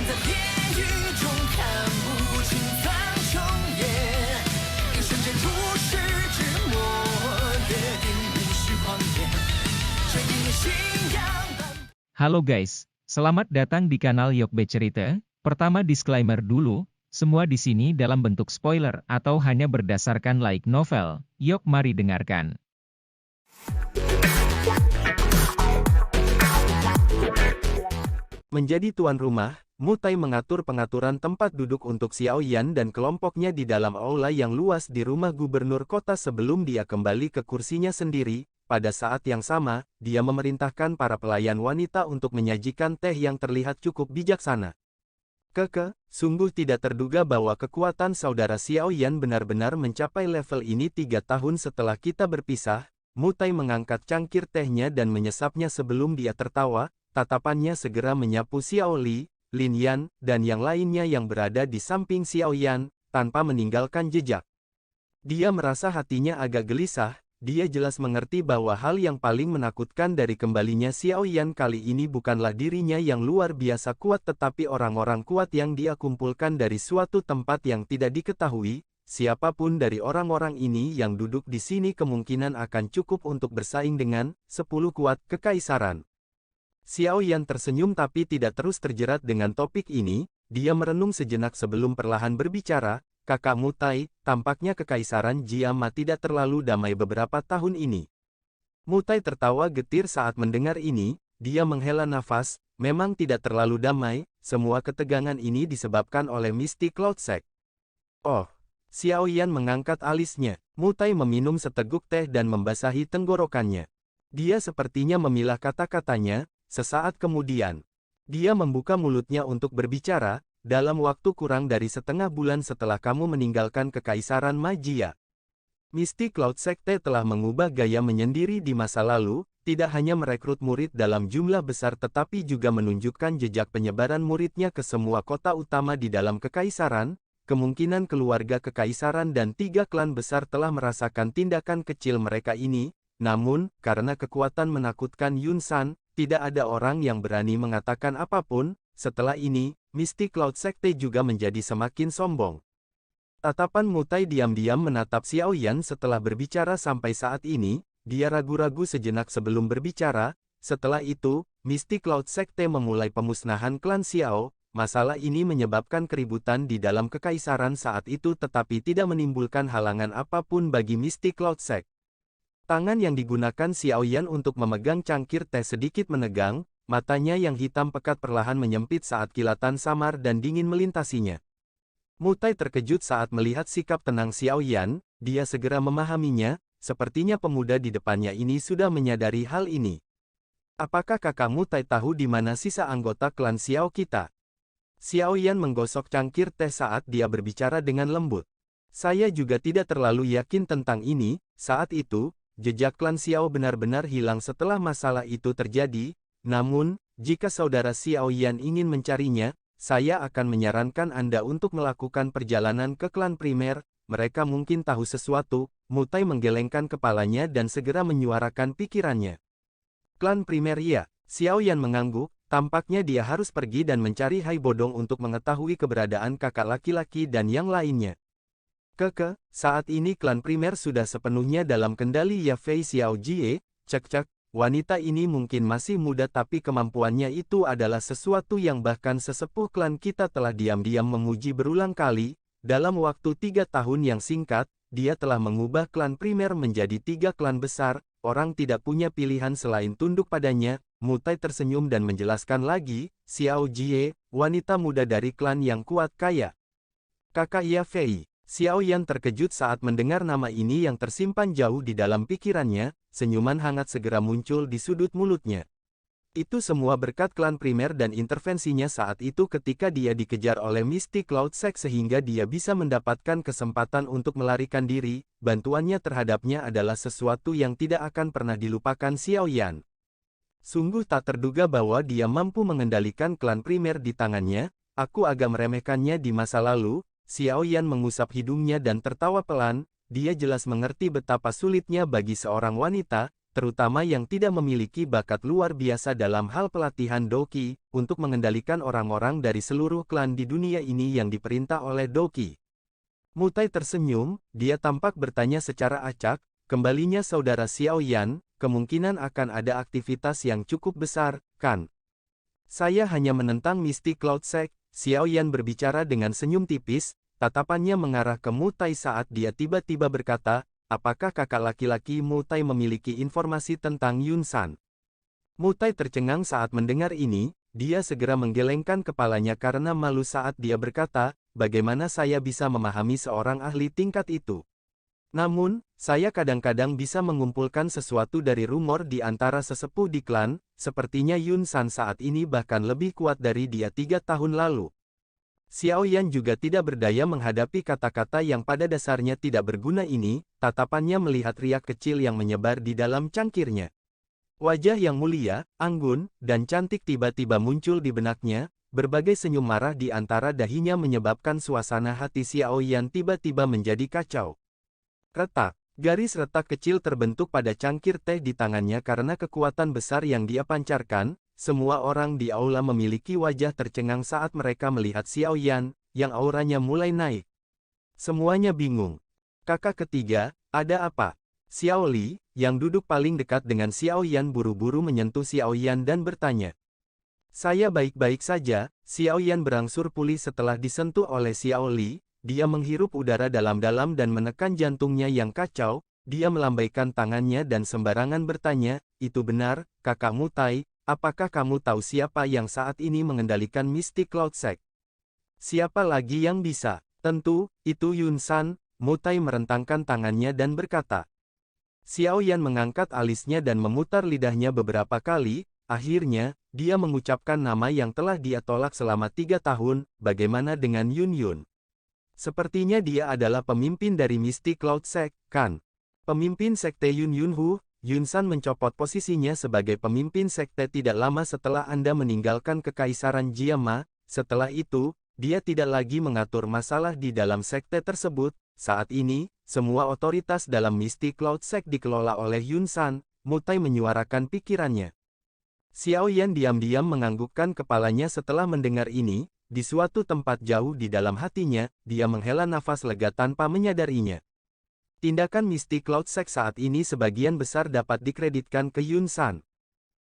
在地狱中看不清苍穹野，一瞬间如释之末，约定无需狂野，这一念信仰。 Halo guys, selamat datang di kanal Yokbe Cerita. Pertama disclaimer dulu, semua di sini dalam bentuk spoiler atau hanya berdasarkan light novel. Yok mari dengarkan. Menjadi tuan rumah, Mutai mengatur pengaturan tempat duduk untuk Xiao Yan dan kelompoknya di dalam aula yang luas di rumah gubernur kota sebelum dia kembali ke kursinya sendiri. Pada saat yang sama, dia memerintahkan para pelayan wanita untuk menyajikan teh yang terlihat cukup bijaksana. Sungguh tidak terduga bahwa kekuatan saudara Xiao Yan benar-benar mencapai level ini 3 tahun setelah kita berpisah. Mutai mengangkat cangkir tehnya dan menyesapnya sebelum dia tertawa. Tatapannya segera menyapu Xiao Li, Lin Yan, dan yang lainnya yang berada di samping Xiao Yan, tanpa meninggalkan jejak. Dia merasa hatinya agak gelisah. Dia jelas mengerti bahwa hal yang paling menakutkan dari kembalinya Xiao Yan kali ini bukanlah dirinya yang luar biasa kuat tetapi orang-orang kuat yang dia kumpulkan dari suatu tempat yang tidak diketahui. Siapapun dari orang-orang ini yang duduk di sini kemungkinan akan cukup untuk bersaing dengan 10 kuat kekaisaran. Xiao Yan tersenyum tapi tidak terus terjerat dengan topik ini. Dia merenung sejenak sebelum perlahan berbicara. Kakak Mutai, tampaknya kekaisaran Jiama tidak terlalu damai beberapa tahun ini. Mutai tertawa getir saat mendengar ini, dia menghela nafas, memang tidak terlalu damai, semua ketegangan ini disebabkan oleh Misty Cloud Sect. Oh, Xiao Yan mengangkat alisnya, Mutai meminum seteguk teh dan membasahi tenggorokannya. Dia sepertinya memilah kata-katanya, sesaat kemudian. Dia membuka mulutnya untuk berbicara. Dalam waktu kurang dari setengah bulan setelah kamu meninggalkan kekaisaran Magia, Misty Cloud Sekte telah mengubah gaya menyendiri di masa lalu, tidak hanya merekrut murid dalam jumlah besar tetapi juga menunjukkan jejak penyebaran muridnya ke semua kota utama di dalam kekaisaran. Kemungkinan keluarga kekaisaran dan 3 klan besar telah merasakan tindakan kecil mereka ini, namun, karena kekuatan menakutkan Yun San, tidak ada orang yang berani mengatakan apapun. Setelah ini, Misty Cloud Sekte juga menjadi semakin sombong. Tatapan Mutai diam-diam menatap Xiao Yan setelah berbicara sampai saat ini, dia ragu-ragu sejenak sebelum berbicara. Setelah itu, Misty Cloud Sekte memulai pemusnahan klan Xiao. Masalah ini menyebabkan keributan di dalam kekaisaran saat itu tetapi tidak menimbulkan halangan apapun bagi Misty Cloud Sect. Tangan yang digunakan Xiao Yan untuk memegang cangkir teh sedikit menegang. Matanya yang hitam pekat perlahan menyempit saat kilatan samar dan dingin melintasinya. Mutai terkejut saat melihat sikap tenang Xiao Yan, dia segera memahaminya, sepertinya pemuda di depannya ini sudah menyadari hal ini. Apakah kakak Mutai tahu di mana sisa anggota klan Xiao kita? Xiao Yan menggosok cangkir teh saat dia berbicara dengan lembut. Saya juga tidak terlalu yakin tentang ini, saat itu, jejak klan Xiao benar-benar hilang setelah masalah itu terjadi. Namun, jika saudara Xiao Yan ingin mencarinya, saya akan menyarankan Anda untuk melakukan perjalanan ke klan primer, mereka mungkin tahu sesuatu. Mutai menggelengkan kepalanya dan segera menyuarakan pikirannya. Klan primer ya, Xiao Yan mengangguk, tampaknya dia harus pergi dan mencari Hai Bodong untuk mengetahui keberadaan kakak laki-laki dan yang lainnya. Saat ini klan primer sudah sepenuhnya dalam kendali Ya Fei Xiao Jie, cek. Wanita ini mungkin masih muda tapi kemampuannya itu adalah sesuatu yang bahkan sesepuh klan kita telah diam-diam memuji berulang kali. Dalam waktu 3 tahun yang singkat, dia telah mengubah klan primer menjadi 3 klan besar. Orang tidak punya pilihan selain tunduk padanya. Mutai tersenyum dan menjelaskan lagi, Xiao Jie, wanita muda dari klan yang kuat kaya. Kakak Ya Fei. Xiao Yan terkejut saat mendengar nama ini yang tersimpan jauh di dalam pikirannya, senyuman hangat segera muncul di sudut mulutnya. Itu semua berkat klan primer dan intervensinya saat itu ketika dia dikejar oleh Misty Cloud Sect sehingga dia bisa mendapatkan kesempatan untuk melarikan diri. Bantuannya terhadapnya adalah sesuatu yang tidak akan pernah dilupakan Xiao Yan. Sungguh tak terduga bahwa dia mampu mengendalikan klan primer di tangannya. Aku agak meremehkannya di masa lalu. Xiao Yan mengusap hidungnya dan tertawa pelan. Dia jelas mengerti betapa sulitnya bagi seorang wanita, terutama yang tidak memiliki bakat luar biasa dalam hal pelatihan Doki, untuk mengendalikan orang-orang dari seluruh klan di dunia ini yang diperintah oleh Doki. Mutai tersenyum, dia tampak bertanya secara acak, kembalinya saudara Xiao Yan, kemungkinan akan ada aktivitas yang cukup besar, kan? Saya hanya menentang Misty Cloud Sect, Xiao Yan berbicara dengan senyum tipis, tatapannya mengarah ke Mutai saat dia tiba-tiba berkata, apakah kakak laki-laki Mutai memiliki informasi tentang Yun San? Mutai tercengang saat mendengar ini, dia segera menggelengkan kepalanya karena malu saat dia berkata, bagaimana saya bisa memahami seorang ahli tingkat itu? Namun, saya kadang-kadang bisa mengumpulkan sesuatu dari rumor di antara sesepuh di klan, sepertinya Yun San saat ini bahkan lebih kuat dari dia 3 tahun lalu. Xiao Yan juga tidak berdaya menghadapi kata-kata yang pada dasarnya tidak berguna ini, tatapannya melihat riak kecil yang menyebar di dalam cangkirnya. Wajah yang mulia, anggun, dan cantik tiba-tiba muncul di benaknya, berbagai senyum marah di antara dahinya menyebabkan suasana hati Xiao Yan tiba-tiba menjadi kacau. Retak, garis retak kecil terbentuk pada cangkir teh di tangannya karena kekuatan besar yang dia pancarkan. Semua orang di aula memiliki wajah tercengang saat mereka melihat Xiao Yan, yang auranya mulai naik. Semuanya bingung. Kakak ketiga, ada apa? Xiao Li, yang duduk paling dekat dengan Xiao Yan buru-buru menyentuh Xiao Yan dan bertanya. Saya baik-baik saja, Xiao Yan berangsur pulih setelah disentuh oleh Xiao Li, dia menghirup udara dalam-dalam dan menekan jantungnya yang kacau, dia melambaikan tangannya dan sembarangan bertanya, itu benar, kakak Mutai. Apakah kamu tahu siapa yang saat ini mengendalikan Misty Cloud Sect? Siapa lagi yang bisa? Tentu, itu Yun San, Mutai merentangkan tangannya dan berkata. Xiao Yan mengangkat alisnya dan memutar lidahnya beberapa kali, akhirnya, dia mengucapkan nama yang telah dia tolak selama 3 tahun, bagaimana dengan Yun Yun? Sepertinya dia adalah pemimpin dari Misty Cloud Sect, kan? Pemimpin Sekte Yun Yunhu. Yun San mencopot posisinya sebagai pemimpin sekte tidak lama setelah Anda meninggalkan Kekaisaran Jiama. Setelah itu, dia tidak lagi mengatur masalah di dalam sekte tersebut. Saat ini, semua otoritas dalam Misty Cloud Sect dikelola oleh Yun San. Mutai menyuarakan pikirannya. Xiao Yan diam-diam menganggukkan kepalanya setelah mendengar ini. Di suatu tempat jauh di dalam hatinya, dia menghela nafas lega tanpa menyadarinya. Tindakan Misty Cloud Sect saat ini sebagian besar dapat dikreditkan ke Yun San.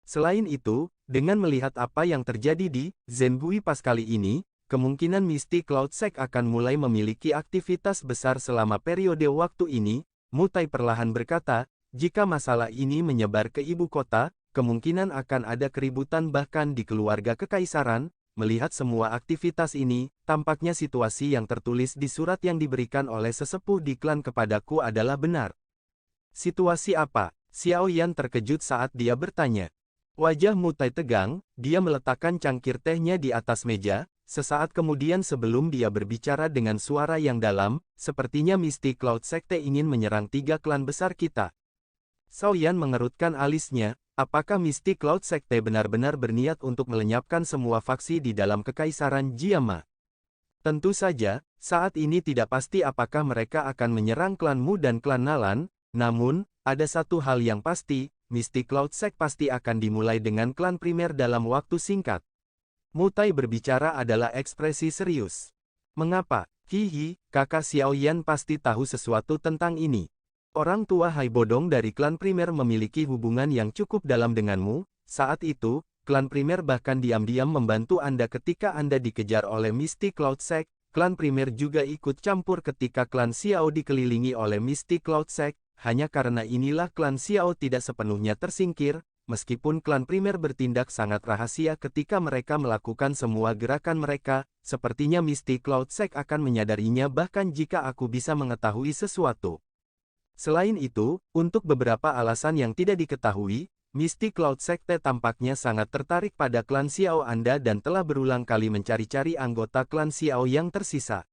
Selain itu, dengan melihat apa yang terjadi di Zhenbui pas kali ini, kemungkinan Misty Cloud Sect akan mulai memiliki aktivitas besar selama periode waktu ini. Mutai perlahan berkata, jika masalah ini menyebar ke ibu kota, kemungkinan akan ada keributan bahkan di keluarga kekaisaran. Melihat semua aktivitas ini, tampaknya situasi yang tertulis di surat yang diberikan oleh sesepuh di klan kepadaku adalah benar. Situasi apa? Xiao Yan terkejut saat dia bertanya. Wajah Mutai tegang, dia meletakkan cangkir tehnya di atas meja, sesaat kemudian sebelum dia berbicara dengan suara yang dalam, sepertinya Misty Cloud Sekte ingin menyerang 3 klan besar kita. Xiao Yan mengerutkan alisnya. Apakah Misty Cloud Sekte benar-benar berniat untuk melenyapkan semua faksi di dalam Kekaisaran Jiama? Tentu saja, saat ini tidak pasti apakah mereka akan menyerang klanmu dan klan Nalan, namun, ada satu hal yang pasti, Misty Cloud Sect pasti akan dimulai dengan klan primer dalam waktu singkat. Mutai berbicara adalah ekspresi serius. Mengapa? Hihi, kakak Xiao Yan pasti tahu sesuatu tentang ini. Orang tua Hai Bodong dari klan primer memiliki hubungan yang cukup dalam denganmu. Saat itu, klan primer bahkan diam-diam membantu Anda ketika Anda dikejar oleh Misty Cloud Sect. Klan primer juga ikut campur ketika klan Xiao dikelilingi oleh Misty Cloud Sect. Hanya karena inilah klan Xiao tidak sepenuhnya tersingkir, meskipun klan primer bertindak sangat rahasia ketika mereka melakukan semua gerakan mereka. Sepertinya Misty Cloud Sect akan menyadarinya bahkan jika aku bisa mengetahui sesuatu. Selain itu, untuk beberapa alasan yang tidak diketahui, Misty Cloud Sekte tampaknya sangat tertarik pada klan Xiao Anda dan telah berulang kali mencari-cari anggota klan Xiao yang tersisa.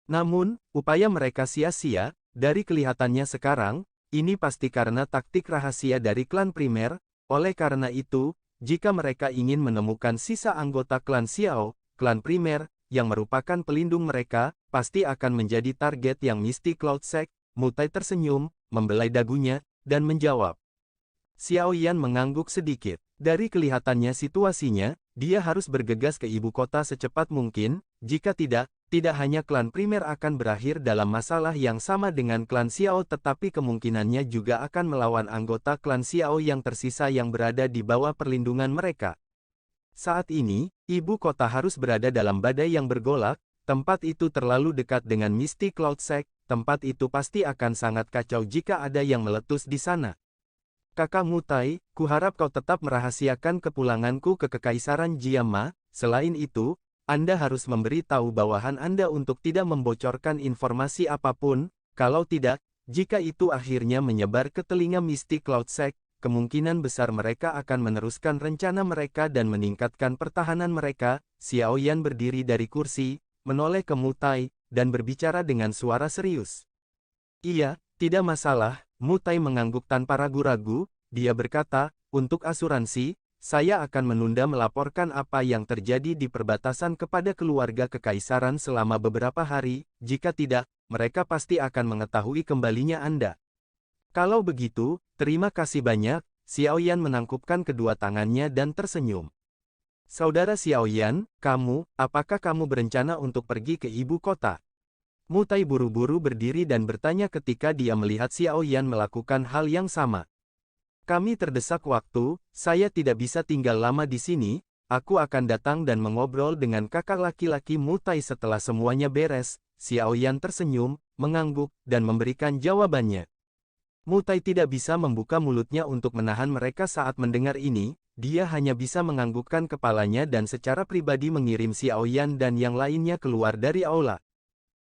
Namun, upaya mereka sia-sia, dari kelihatannya sekarang, ini pasti karena taktik rahasia dari klan primer. Oleh karena itu, jika mereka ingin menemukan sisa anggota klan Xiao, klan primer, yang merupakan pelindung mereka, pasti akan menjadi target yang Misty Cloud Sect. Mutai tersenyum, membelai dagunya, dan menjawab. Xiao Yan mengangguk sedikit. Dari kelihatannya situasinya, dia harus bergegas ke ibu kota secepat mungkin, jika tidak, tidak hanya klan primer akan berakhir dalam masalah yang sama dengan klan Xiao tetapi kemungkinannya juga akan melawan anggota klan Xiao yang tersisa yang berada di bawah perlindungan mereka. Saat ini, ibu kota harus berada dalam badai yang bergolak, tempat itu terlalu dekat dengan Misty Cloud Sect, tempat itu pasti akan sangat kacau jika ada yang meletus di sana. Kakak Mutai, kuharap kau tetap merahasiakan kepulanganku ke Kekaisaran Jiama. Selain itu, Anda harus memberi tahu bawahan Anda untuk tidak membocorkan informasi apapun, kalau tidak, jika itu akhirnya menyebar ke telinga Misty Cloud Sect, kemungkinan besar mereka akan meneruskan rencana mereka dan meningkatkan pertahanan mereka. Xiao Yan berdiri dari kursi, menoleh ke Mutai, dan berbicara dengan suara serius. Iya, tidak masalah. Mutai mengangguk tanpa ragu-ragu, dia berkata, untuk asuransi, saya akan menunda melaporkan apa yang terjadi di perbatasan kepada keluarga kekaisaran selama beberapa hari, jika tidak, mereka pasti akan mengetahui kembalinya Anda. Kalau begitu, terima kasih banyak. Xiao Yan menangkupkan kedua tangannya dan tersenyum. Saudara Xiao Yan, apakah kamu berencana untuk pergi ke ibu kota? Mutai buru-buru berdiri dan bertanya ketika dia melihat Xiao Yan melakukan hal yang sama. Kami terdesak waktu, saya tidak bisa tinggal lama di sini, aku akan datang dan mengobrol dengan kakak laki-laki Mutai setelah semuanya beres. Xiao Yan tersenyum, mengangguk, dan memberikan jawabannya. Mutai tidak bisa membuka mulutnya untuk menahan mereka saat mendengar ini, dia hanya bisa menganggukkan kepalanya dan secara pribadi mengirim Xiao Yan dan yang lainnya keluar dari aula.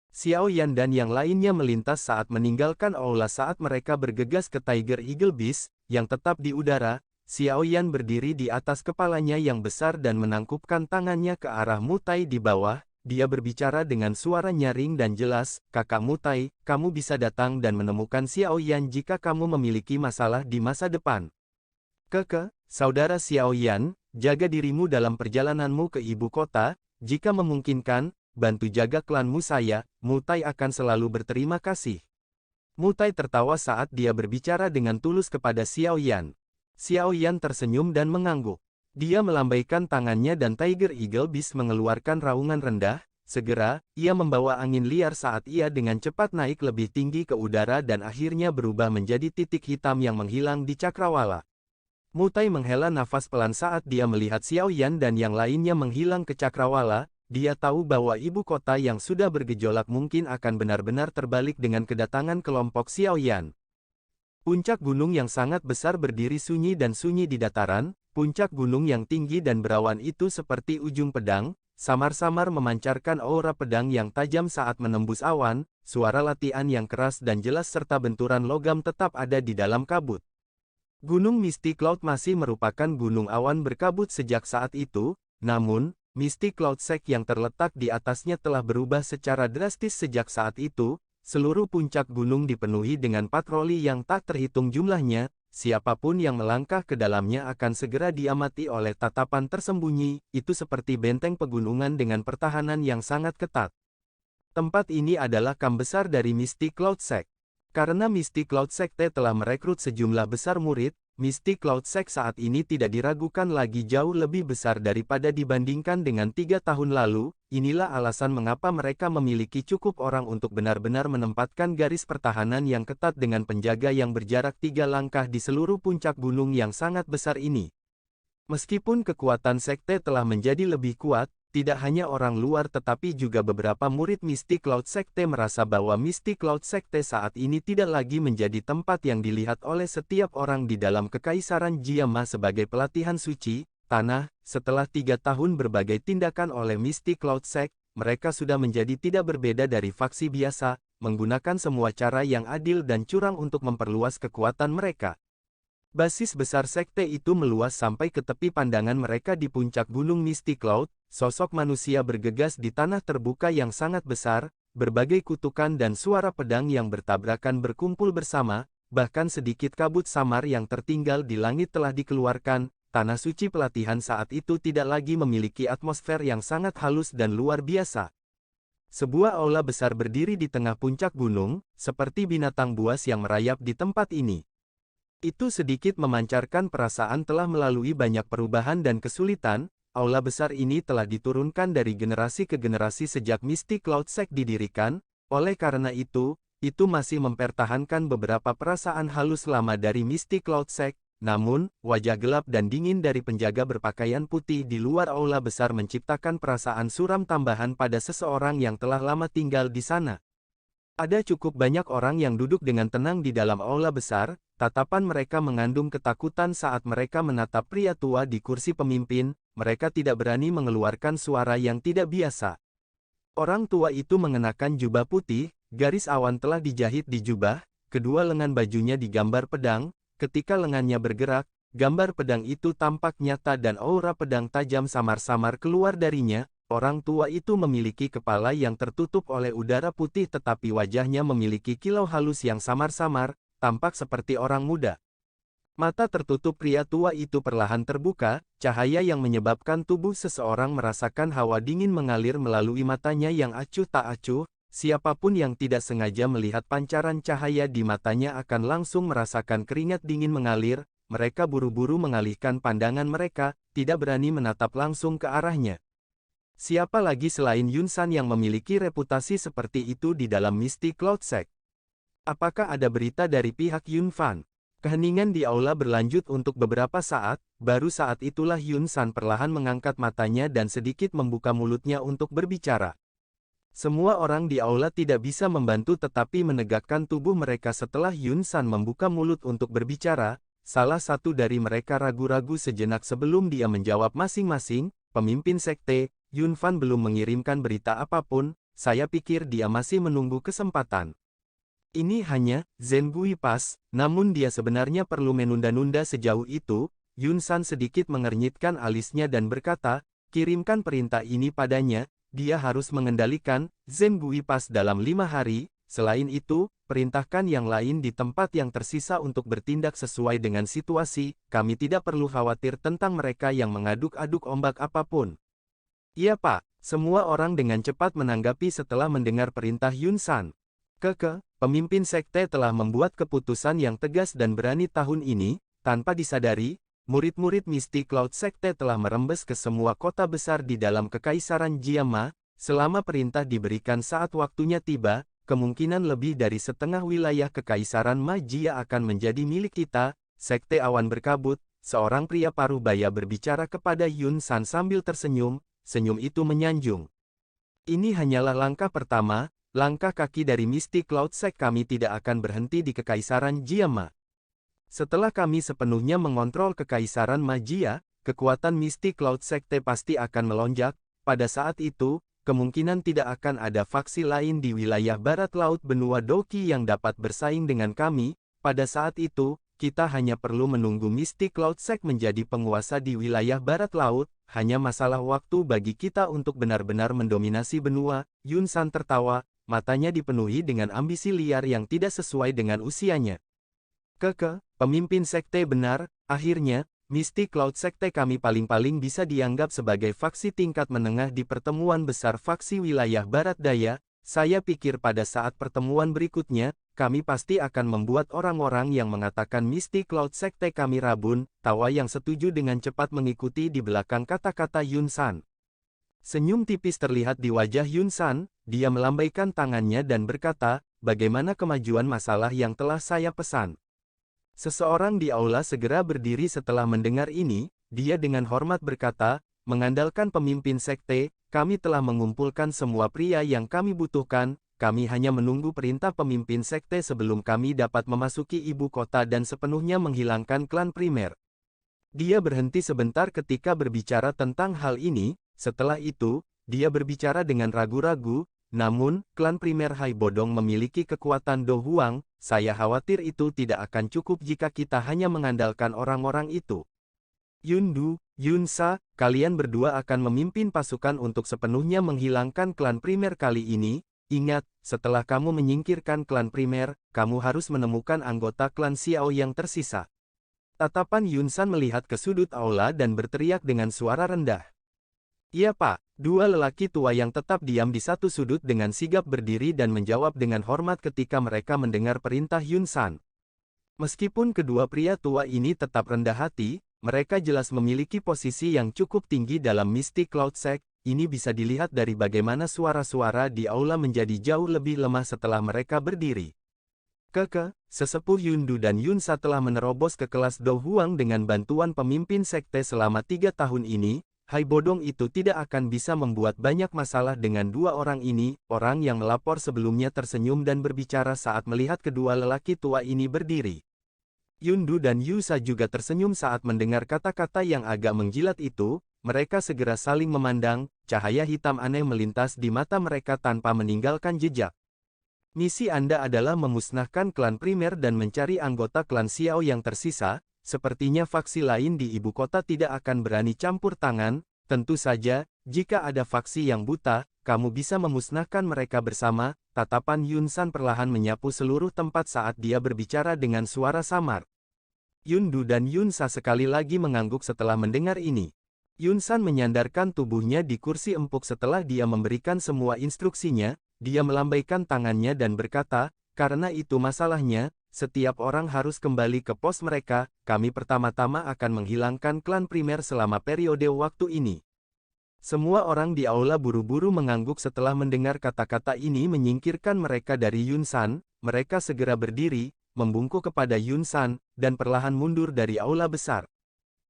Xiao Yan dan yang lainnya melintas saat meninggalkan aula saat mereka bergegas ke Tiger Eagle Beast, yang tetap di udara. Xiao Yan berdiri di atas kepalanya yang besar dan menangkupkan tangannya ke arah Mutai di bawah. Dia berbicara dengan suara nyaring dan jelas, Kakak Mutai, kamu bisa datang dan menemukan Xiao Yan jika kamu memiliki masalah di masa depan. Saudara Xiao Yan, jaga dirimu dalam perjalananmu ke ibu kota, jika memungkinkan, bantu jaga klanmu saya, Mutai akan selalu berterima kasih. Mutai tertawa saat dia berbicara dengan tulus kepada Xiao Yan. Xiao Yan tersenyum dan mengangguk. Dia melambaikan tangannya dan Tiger Eagle Beast mengeluarkan raungan rendah. Segera, ia membawa angin liar saat ia dengan cepat naik lebih tinggi ke udara dan akhirnya berubah menjadi titik hitam yang menghilang di cakrawala. Mutai menghela nafas pelan saat dia melihat Xiao Yan dan yang lainnya menghilang ke cakrawala. Dia tahu bahwa ibu kota yang sudah bergejolak mungkin akan benar-benar terbalik dengan kedatangan kelompok Xiao Yan. Puncak gunung yang sangat besar berdiri sunyi dan sunyi di dataran. Puncak gunung yang tinggi dan berawan itu seperti ujung pedang, samar-samar memancarkan aura pedang yang tajam saat menembus awan. Suara latihan yang keras dan jelas serta benturan logam tetap ada di dalam kabut. Gunung Misty Cloud masih merupakan gunung awan berkabut sejak saat itu, namun, Misty Cloud Sect yang terletak di atasnya telah berubah secara drastis sejak saat itu. Seluruh puncak gunung dipenuhi dengan patroli yang tak terhitung jumlahnya. Siapapun yang melangkah ke dalamnya akan segera diamati oleh tatapan tersembunyi. Itu seperti benteng pegunungan dengan pertahanan yang sangat ketat. Tempat ini adalah kamp besar dari Misty Cloud Sect. Karena Misty Cloud Secte telah merekrut sejumlah besar murid, Misty Cloud Sect saat ini tidak diragukan lagi jauh lebih besar daripada dibandingkan dengan 3 tahun lalu. Inilah alasan mengapa mereka memiliki cukup orang untuk benar-benar menempatkan garis pertahanan yang ketat dengan penjaga yang berjarak 3 langkah di seluruh puncak gunung yang sangat besar ini. Meskipun kekuatan sekte telah menjadi lebih kuat, tidak hanya orang luar tetapi juga beberapa murid Misty Cloud Secte merasa bahwa Misty Cloud Secte saat ini tidak lagi menjadi tempat yang dilihat oleh setiap orang di dalam Kekaisaran Jiama sebagai pelatihan suci, tanah. Setelah 3 tahun berbagai tindakan oleh Misty Cloud Sect, mereka sudah menjadi tidak berbeda dari faksi biasa, menggunakan semua cara yang adil dan curang untuk memperluas kekuatan mereka. Basis besar sekte itu meluas sampai ke tepi pandangan mereka di puncak gunung Misty Cloud. Sosok manusia bergegas di tanah terbuka yang sangat besar, berbagai kutukan dan suara pedang yang bertabrakan berkumpul bersama, bahkan sedikit kabut samar yang tertinggal di langit telah dikeluarkan. Tanah suci pelatihan saat itu tidak lagi memiliki atmosfer yang sangat halus dan luar biasa. Sebuah aula besar berdiri di tengah puncak gunung, seperti binatang buas yang merayap di tempat ini. Itu sedikit memancarkan perasaan telah melalui banyak perubahan dan kesulitan. Aula besar ini telah diturunkan dari generasi ke generasi sejak Mystic Cloud Sect didirikan, oleh karena itu masih mempertahankan beberapa perasaan halus lama dari Mystic Cloud Sect. Namun, wajah gelap dan dingin dari penjaga berpakaian putih di luar aula besar menciptakan perasaan suram tambahan pada seseorang yang telah lama tinggal di sana. Ada cukup banyak orang yang duduk dengan tenang di dalam aula besar, tatapan mereka mengandung ketakutan saat mereka menatap pria tua di kursi pemimpin, mereka tidak berani mengeluarkan suara yang tidak biasa. Orang tua itu mengenakan jubah putih, garis awan telah dijahit di jubah, kedua lengan bajunya digambar pedang, ketika lengannya bergerak, gambar pedang itu tampak nyata dan aura pedang tajam samar-samar keluar darinya. Orang tua itu memiliki kepala yang tertutup oleh udara putih tetapi wajahnya memiliki kilau halus yang samar-samar, tampak seperti orang muda. Mata tertutup pria tua itu perlahan terbuka, cahaya yang menyebabkan tubuh seseorang merasakan hawa dingin mengalir melalui matanya yang acuh tak acuh. Siapapun yang tidak sengaja melihat pancaran cahaya di matanya akan langsung merasakan keringat dingin mengalir. Mereka buru-buru mengalihkan pandangan mereka, tidak berani menatap langsung ke arahnya. Siapa lagi selain Yun San yang memiliki reputasi seperti itu di dalam Mystic Cloud Sect? Apakah ada berita dari pihak Yun Fan? Keheningan di aula berlanjut untuk beberapa saat, baru saat itulah Yun San perlahan mengangkat matanya dan sedikit membuka mulutnya untuk berbicara. Semua orang di aula tidak bisa membantu tetapi menegakkan tubuh mereka setelah Yun San membuka mulut untuk berbicara. Salah satu dari mereka ragu-ragu sejenak sebelum dia menjawab masing-masing. Pemimpin sekte, Yun Fan belum mengirimkan berita apapun, saya pikir dia masih menunggu kesempatan. Ini hanya Zhen Gui pas, namun dia sebenarnya perlu menunda-nunda sejauh itu. Yun San sedikit mengernyitkan alisnya dan berkata, kirimkan perintah ini padanya, dia harus mengendalikan Zhen Gui pas dalam 5 hari, selain itu, perintahkan yang lain di tempat yang tersisa untuk bertindak sesuai dengan situasi, kami tidak perlu khawatir tentang mereka yang mengaduk-aduk ombak apapun. Iya Pak, semua orang dengan cepat menanggapi setelah mendengar perintah Yun San. Pemimpin sekte telah membuat keputusan yang tegas dan berani tahun ini, tanpa disadari, murid-murid Mystic Cloud Sekte telah merembes ke semua kota besar di dalam Kekaisaran Jiama, selama perintah diberikan saat waktunya tiba, kemungkinan lebih dari setengah wilayah Kekaisaran Majia akan menjadi milik kita. Sekte awan berkabut, seorang pria paruh baya berbicara kepada Yun San sambil tersenyum, senyum itu menyanjung. Ini hanyalah langkah pertama, langkah kaki dari Mystic Cloud Sect kami tidak akan berhenti di Kekaisaran Jiama. Setelah kami sepenuhnya mengontrol Kekaisaran Majia, kekuatan Mystic Cloud Sekte pasti akan melonjak. Pada saat itu, kemungkinan tidak akan ada faksi lain di wilayah barat laut benua Doki yang dapat bersaing dengan kami. Pada saat itu, kita hanya perlu menunggu Mystic Cloud Sect menjadi penguasa di wilayah barat laut, hanya masalah waktu bagi kita untuk benar-benar mendominasi benua. Yun San tertawa, matanya dipenuhi dengan ambisi liar yang tidak sesuai dengan usianya. Pemimpin sekte benar, akhirnya, Mystic Cloud Sekte kami paling-paling bisa dianggap sebagai faksi tingkat menengah di pertemuan besar faksi wilayah Barat Daya. Saya pikir pada saat pertemuan berikutnya, kami pasti akan membuat orang-orang yang mengatakan Mystic Cloud Sekte kami rabun. Tawa yang setuju dengan cepat mengikuti di belakang kata-kata Yun San. Senyum tipis terlihat di wajah Yun San, dia melambaikan tangannya dan berkata, bagaimana kemajuan masalah yang telah saya pesan. Seseorang di aula segera berdiri setelah mendengar ini, dia dengan hormat berkata, mengandalkan pemimpin sekte, kami telah mengumpulkan semua pria yang kami butuhkan, kami hanya menunggu perintah pemimpin sekte sebelum kami dapat memasuki ibu kota dan sepenuhnya menghilangkan klan primer. Dia berhenti sebentar ketika berbicara tentang hal ini, setelah itu, dia berbicara dengan ragu-ragu, namun, klan primer Hai Bodong memiliki kekuatan Do Huang, saya khawatir itu tidak akan cukup jika kita hanya mengandalkan orang-orang itu. Yun Du, Yun Sa, kalian berdua akan memimpin pasukan untuk sepenuhnya menghilangkan klan primer kali ini. Ingat, setelah kamu menyingkirkan klan primer, kamu harus menemukan anggota klan Xiao yang tersisa. Tatapan Yun San melihat ke sudut aula dan berteriak dengan suara rendah. Iya Pak, dua lelaki tua yang tetap diam di satu sudut dengan sigap berdiri dan menjawab dengan hormat ketika mereka mendengar perintah Yun San. Meskipun kedua pria tua ini tetap rendah hati, mereka jelas memiliki posisi yang cukup tinggi dalam Mystic Cloud Sect. Ini bisa dilihat dari bagaimana suara-suara di aula menjadi jauh lebih lemah setelah mereka berdiri. Sesepuh Yundu dan Yunsa telah menerobos ke kelas Do Huang dengan bantuan pemimpin sekte selama 3 tahun ini. Hai bodong itu tidak akan bisa membuat banyak masalah dengan dua orang ini. Orang yang melapor sebelumnya tersenyum dan berbicara saat melihat kedua lelaki tua ini berdiri. Yundu dan Yusa juga tersenyum saat mendengar kata-kata yang agak menjilat itu. Mereka segera saling memandang, cahaya hitam aneh melintas di mata mereka tanpa meninggalkan jejak. Misi Anda adalah memusnahkan klan primer dan mencari anggota klan Xiao yang tersisa. Sepertinya faksi lain di ibu kota tidak akan berani campur tangan. Tentu saja, jika ada faksi yang buta, kamu bisa memusnahkan mereka bersama. Tatapan Yunsan perlahan menyapu seluruh tempat saat dia berbicara dengan suara samar. Yundu dan Yunsa sekali lagi mengangguk setelah mendengar ini. Yunsan menyandarkan tubuhnya di kursi empuk setelah dia memberikan semua instruksinya. Dia melambaikan tangannya dan berkata, karena itu masalahnya, setiap orang harus kembali ke pos mereka. Kami pertama-tama akan menghilangkan klan primer selama periode waktu ini. Semua orang di aula buru-buru mengangguk setelah mendengar kata-kata ini menyingkirkan mereka dari Yunsan. Mereka segera berdiri, membungkuk kepada Yunsan, dan perlahan mundur dari aula besar.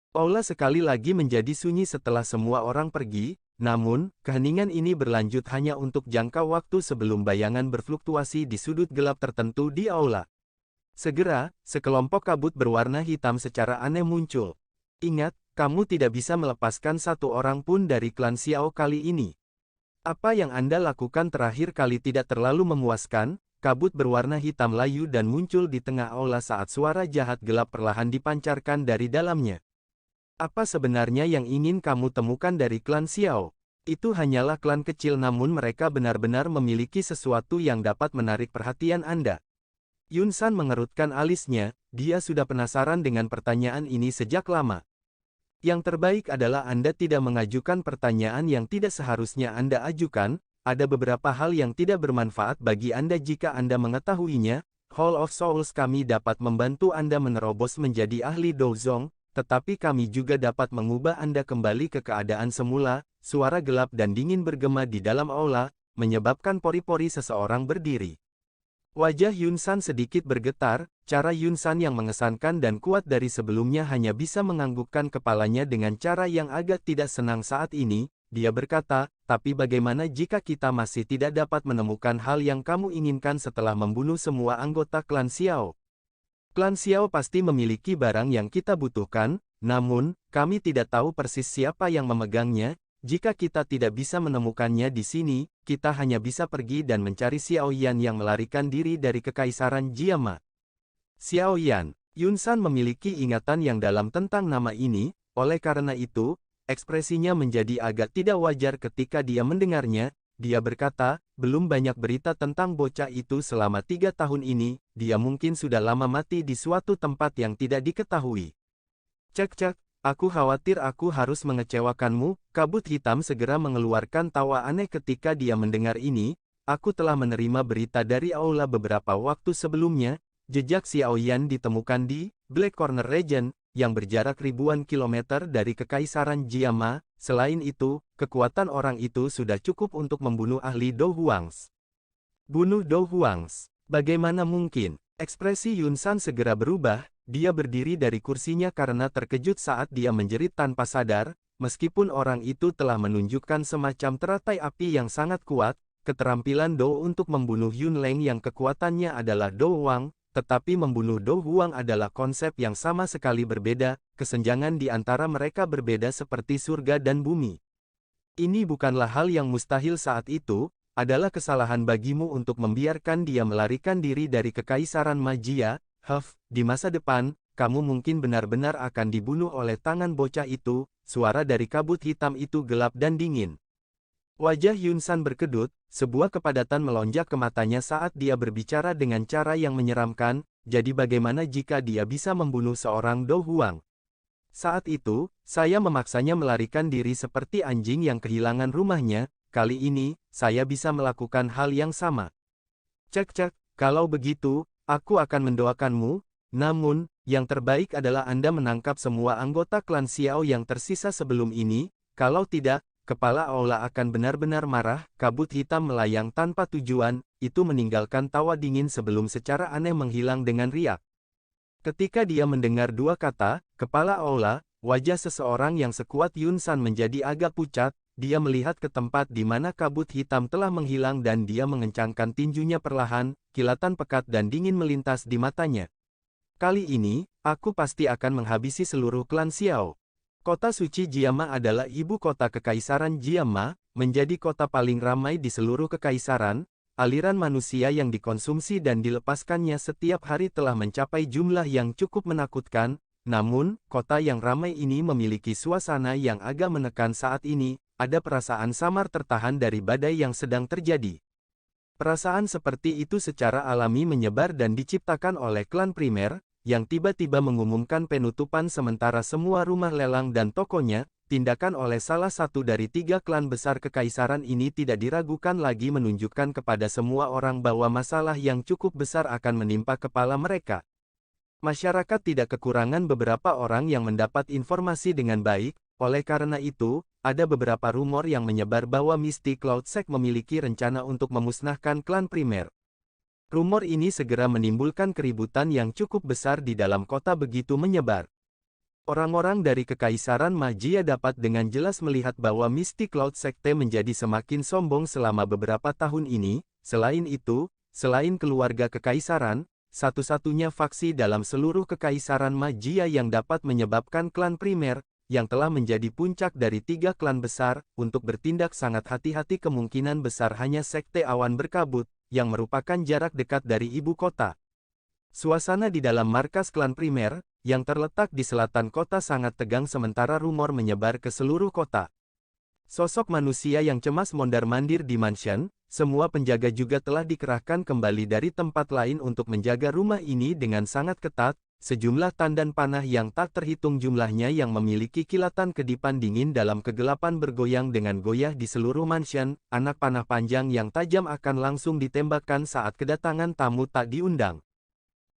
Aula sekali lagi menjadi sunyi setelah semua orang pergi, namun, keheningan ini berlanjut hanya untuk jangka waktu sebelum bayangan berfluktuasi di sudut gelap tertentu di aula. Segera, sekelompok kabut berwarna hitam secara aneh muncul. Ingat, kamu tidak bisa melepaskan satu orang pun dari klan Xiao kali ini. Apa yang Anda lakukan terakhir kali tidak terlalu memuaskan. Kabut berwarna hitam layu dan muncul di tengah aula saat suara jahat gelap perlahan dipancarkan dari dalamnya. Apa sebenarnya yang ingin kamu temukan dari klan Xiao? Itu hanyalah klan kecil namun mereka benar-benar memiliki sesuatu yang dapat menarik perhatian Anda. Yunsan mengerutkan alisnya, dia sudah penasaran dengan pertanyaan ini sejak lama. Yang terbaik adalah Anda tidak mengajukan pertanyaan yang tidak seharusnya Anda ajukan. Ada beberapa hal yang tidak bermanfaat bagi Anda jika Anda mengetahuinya. Hall of Souls kami dapat membantu Anda menerobos menjadi ahli Dozong. Tetapi kami juga dapat mengubah Anda kembali ke keadaan semula. Suara gelap dan dingin bergema di dalam aula, menyebabkan pori-pori seseorang berdiri. Wajah Yunsan sedikit bergetar, cara Yunsan yang mengesankan dan kuat dari sebelumnya hanya bisa menganggukkan kepalanya dengan cara yang agak tidak senang saat ini. Dia berkata, tapi bagaimana jika kita masih tidak dapat menemukan hal yang kamu inginkan setelah membunuh semua anggota klan Xiao? Klan Xiao pasti memiliki barang yang kita butuhkan, namun, kami tidak tahu persis siapa yang memegangnya. Jika kita tidak bisa menemukannya di sini, kita hanya bisa pergi dan mencari Xiao Yan yang melarikan diri dari Kekaisaran Jiama. Xiao Yan. Yunsan memiliki ingatan yang dalam tentang nama ini, oleh karena itu, ekspresinya menjadi agak tidak wajar ketika dia mendengarnya. Dia berkata, belum banyak berita tentang bocah itu selama 3 tahun ini, dia mungkin sudah lama mati di suatu tempat yang tidak diketahui. Cek, aku khawatir aku harus mengecewakanmu. Kabut hitam segera mengeluarkan tawa aneh ketika dia mendengar ini. Aku telah menerima berita dari aula beberapa waktu sebelumnya. Jejak Xiao Yan ditemukan di Black Corner Region, yang berjarak ribuan kilometer dari Kekaisaran Jiama. Selain itu, kekuatan orang itu sudah cukup untuk membunuh ahli Do Huangs. Bunuh Do Huangs? Bagaimana mungkin? Ekspresi Yunsan segera berubah. Dia berdiri dari kursinya karena terkejut saat dia menjerit tanpa sadar. Meskipun orang itu telah menunjukkan semacam teratai api yang sangat kuat, keterampilan Do untuk membunuh Yun Leng yang kekuatannya adalah Do Wang, tetapi membunuh Do Huang adalah konsep yang sama sekali berbeda. Kesenjangan di antara mereka berbeda seperti surga dan bumi. Ini bukanlah hal yang mustahil saat itu, adalah kesalahan bagimu untuk membiarkan dia melarikan diri dari Kekaisaran Magia. Di masa depan, kamu mungkin benar-benar akan dibunuh oleh tangan bocah itu. Suara dari kabut hitam itu gelap dan dingin. Wajah Yunsan berkedut, sebuah kepadatan melonjak ke matanya saat dia berbicara dengan cara yang menyeramkan. Jadi bagaimana jika dia bisa membunuh seorang Do Huang? Saat itu, saya memaksanya melarikan diri seperti anjing yang kehilangan rumahnya. Kali ini, saya bisa melakukan hal yang sama. Cek, kalau begitu, aku akan mendoakanmu. Namun, yang terbaik adalah Anda menangkap semua anggota klan Xiao yang tersisa sebelum ini, kalau tidak, kepala aula akan benar-benar marah." Kabut hitam melayang tanpa tujuan, itu meninggalkan tawa dingin sebelum secara aneh menghilang dengan riak. Ketika dia mendengar dua kata, kepala aula, wajah seseorang yang sekuat Yun San menjadi agak pucat, dia melihat ke tempat di mana kabut hitam telah menghilang dan dia mengencangkan tinjunya perlahan, kilatan pekat dan dingin melintas di matanya. "Kali ini, aku pasti akan menghabisi seluruh klan Xiao." Kota suci Jiama adalah ibu kota kekaisaran Jiama, menjadi kota paling ramai di seluruh kekaisaran. Aliran manusia yang dikonsumsi dan dilepaskannya setiap hari telah mencapai jumlah yang cukup menakutkan, namun, kota yang ramai ini memiliki suasana yang agak menekan saat ini, ada perasaan samar tertahan dari badai yang sedang terjadi. Perasaan seperti itu secara alami menyebar dan diciptakan oleh klan primer, yang tiba-tiba mengumumkan penutupan sementara semua rumah lelang dan tokonya. Tindakan oleh salah satu dari tiga klan besar kekaisaran ini tidak diragukan lagi menunjukkan kepada semua orang bahwa masalah yang cukup besar akan menimpa kepala mereka. Masyarakat tidak kekurangan beberapa orang yang mendapat informasi dengan baik, oleh karena itu, ada beberapa rumor yang menyebar bahwa Misty Cloud Sect memiliki rencana untuk memusnahkan klan primer. Rumor ini segera menimbulkan keributan yang cukup besar di dalam kota begitu menyebar. Orang-orang dari Kekaisaran Magia dapat dengan jelas melihat bahwa Misty Cloud Sekte menjadi semakin sombong selama beberapa tahun ini. Selain itu, selain keluarga Kekaisaran, satu-satunya faksi dalam seluruh Kekaisaran Magia yang dapat menyebabkan klan primer, yang telah menjadi puncak dari tiga klan besar, untuk bertindak sangat hati-hati kemungkinan besar hanya Sekte Awan Berkabut, yang merupakan jarak dekat dari ibu kota. Suasana di dalam markas klan primer, yang terletak di selatan kota sangat tegang sementara rumor menyebar ke seluruh kota. Sosok manusia yang cemas mondar-mandir di mansion, semua penjaga juga telah dikerahkan kembali dari tempat lain untuk menjaga rumah ini dengan sangat ketat. Sejumlah tandan panah yang tak terhitung jumlahnya yang memiliki kilatan kedipan dingin dalam kegelapan bergoyang dengan goyah di seluruh mansion. Anak panah panjang yang tajam akan langsung ditembakkan saat kedatangan tamu tak diundang.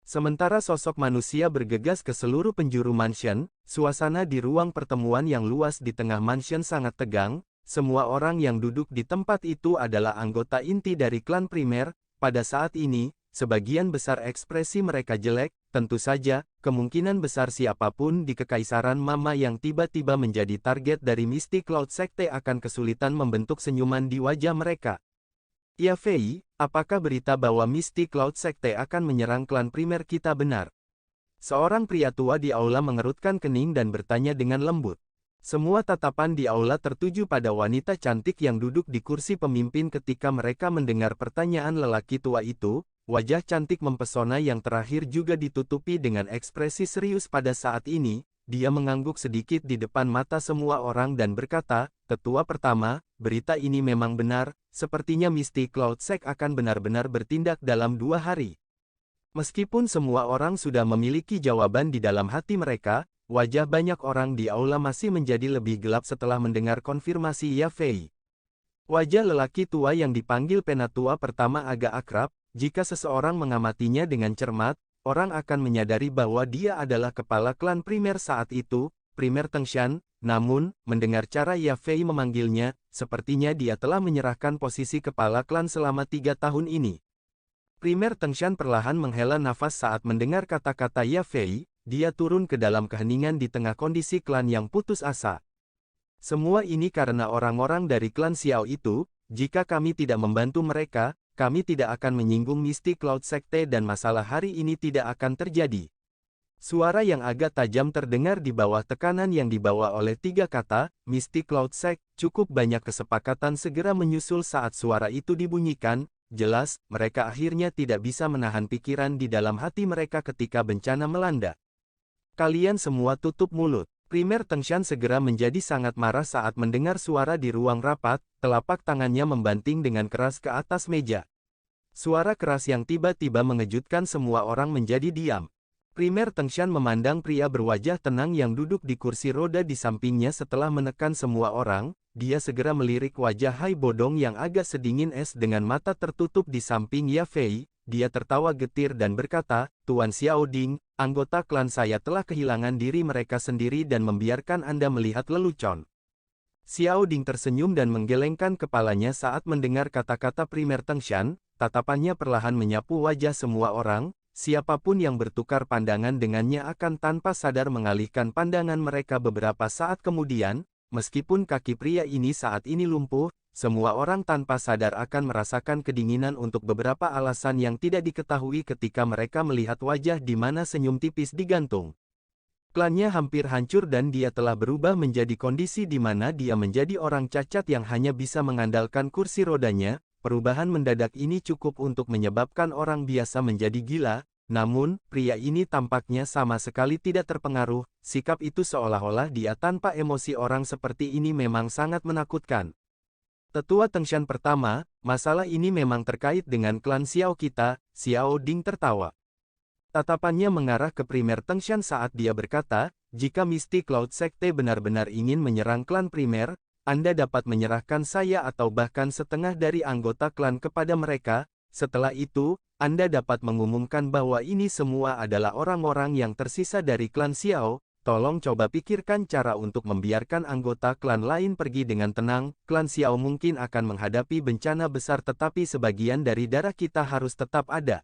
Sementara sosok manusia bergegas ke seluruh penjuru mansion, suasana di ruang pertemuan yang luas di tengah mansion sangat tegang. Semua orang yang duduk di tempat itu adalah anggota inti dari klan primer. Pada saat ini, sebagian besar ekspresi mereka jelek. Tentu saja, kemungkinan besar siapapun di Kekaisaran Mama yang tiba-tiba menjadi target dari Misty Cloud Sekte akan kesulitan membentuk senyuman di wajah mereka. "Ya Fei, apakah berita bahwa Misty Cloud Sekte akan menyerang klan primer kita benar?" Seorang pria tua di aula mengerutkan kening dan bertanya dengan lembut. Semua tatapan di aula tertuju pada wanita cantik yang duduk di kursi pemimpin ketika mereka mendengar pertanyaan lelaki tua itu. Wajah cantik mempesona yang terakhir juga ditutupi dengan ekspresi serius pada saat ini. Dia mengangguk sedikit di depan mata semua orang dan berkata, "Tetua pertama, berita ini memang benar, sepertinya Misty Cloud Sect akan benar-benar bertindak dalam 2 hari." Meskipun semua orang sudah memiliki jawaban di dalam hati mereka, wajah banyak orang di aula masih menjadi lebih gelap setelah mendengar konfirmasi Ya Fei. Wajah lelaki tua yang dipanggil Penatua pertama agak akrab. Jika seseorang mengamatinya dengan cermat, orang akan menyadari bahwa dia adalah kepala klan primer saat itu, Primer Tengshan. Namun, mendengar cara Ya Fei memanggilnya, sepertinya dia telah menyerahkan posisi kepala klan selama 3 tahun ini. Primer Tengshan perlahan menghela nafas saat mendengar kata-kata Ya Fei. Dia turun ke dalam keheningan di tengah kondisi klan yang putus asa. "Semua ini karena orang-orang dari klan Xiao itu. Jika kami tidak membantu mereka, kami tidak akan menyinggung Misty Cloud Sekte dan masalah hari ini tidak akan terjadi." Suara yang agak tajam terdengar di bawah tekanan yang dibawa oleh 3 kata, Misty Cloud Sect. Cukup banyak kesepakatan segera menyusul saat suara itu dibunyikan. Jelas, mereka akhirnya tidak bisa menahan pikiran di dalam hati mereka ketika bencana melanda. "Kalian semua tutup mulut." Primer Tengshan segera menjadi sangat marah saat mendengar suara di ruang rapat. Telapak tangannya membanting dengan keras ke atas meja. Suara keras yang tiba-tiba mengejutkan semua orang menjadi diam. Primer Tengshan memandang pria berwajah tenang yang duduk di kursi roda di sampingnya setelah menekan semua orang. Dia segera melirik wajah Hai Bodong yang agak sedingin es dengan mata tertutup di samping Ya Fei. dia tertawa getir dan berkata, "Tuan Xiao Ding, anggota klan saya telah kehilangan diri mereka sendiri dan membiarkan Anda melihat lelucon." Xiao Ding tersenyum dan menggelengkan kepalanya saat mendengar kata-kata primer Tengshan, tatapannya perlahan menyapu wajah semua orang, siapapun yang bertukar pandangan dengannya akan tanpa sadar mengalihkan pandangan mereka beberapa saat kemudian, meskipun kaki pria ini saat ini lumpuh, semua orang tanpa sadar akan merasakan kedinginan untuk beberapa alasan yang tidak diketahui ketika mereka melihat wajah di mana senyum tipis digantung. Klannya hampir hancur dan dia telah berubah menjadi kondisi di mana dia menjadi orang cacat yang hanya bisa mengandalkan kursi rodanya. Perubahan mendadak ini cukup untuk menyebabkan orang biasa menjadi gila, namun, pria ini tampaknya sama sekali tidak terpengaruh, sikap itu seolah-olah dia tanpa emosi orang seperti ini memang sangat menakutkan. Tetua Tengshan pertama, masalah ini memang terkait dengan klan Xiao kita, Xiao Ding tertawa. Tatapannya mengarah ke primer Tengshan saat dia berkata, "Jika Misty Cloud Sekte benar-benar ingin menyerang klan primer, Anda dapat menyerahkan saya atau bahkan setengah dari anggota klan kepada mereka. Setelah itu, Anda dapat mengumumkan bahwa ini semua adalah orang-orang yang tersisa dari klan Xiao. Tolong coba pikirkan cara untuk membiarkan anggota klan lain pergi dengan tenang. Klan Xiao mungkin akan menghadapi bencana besar tetapi sebagian dari darah kita harus tetap ada."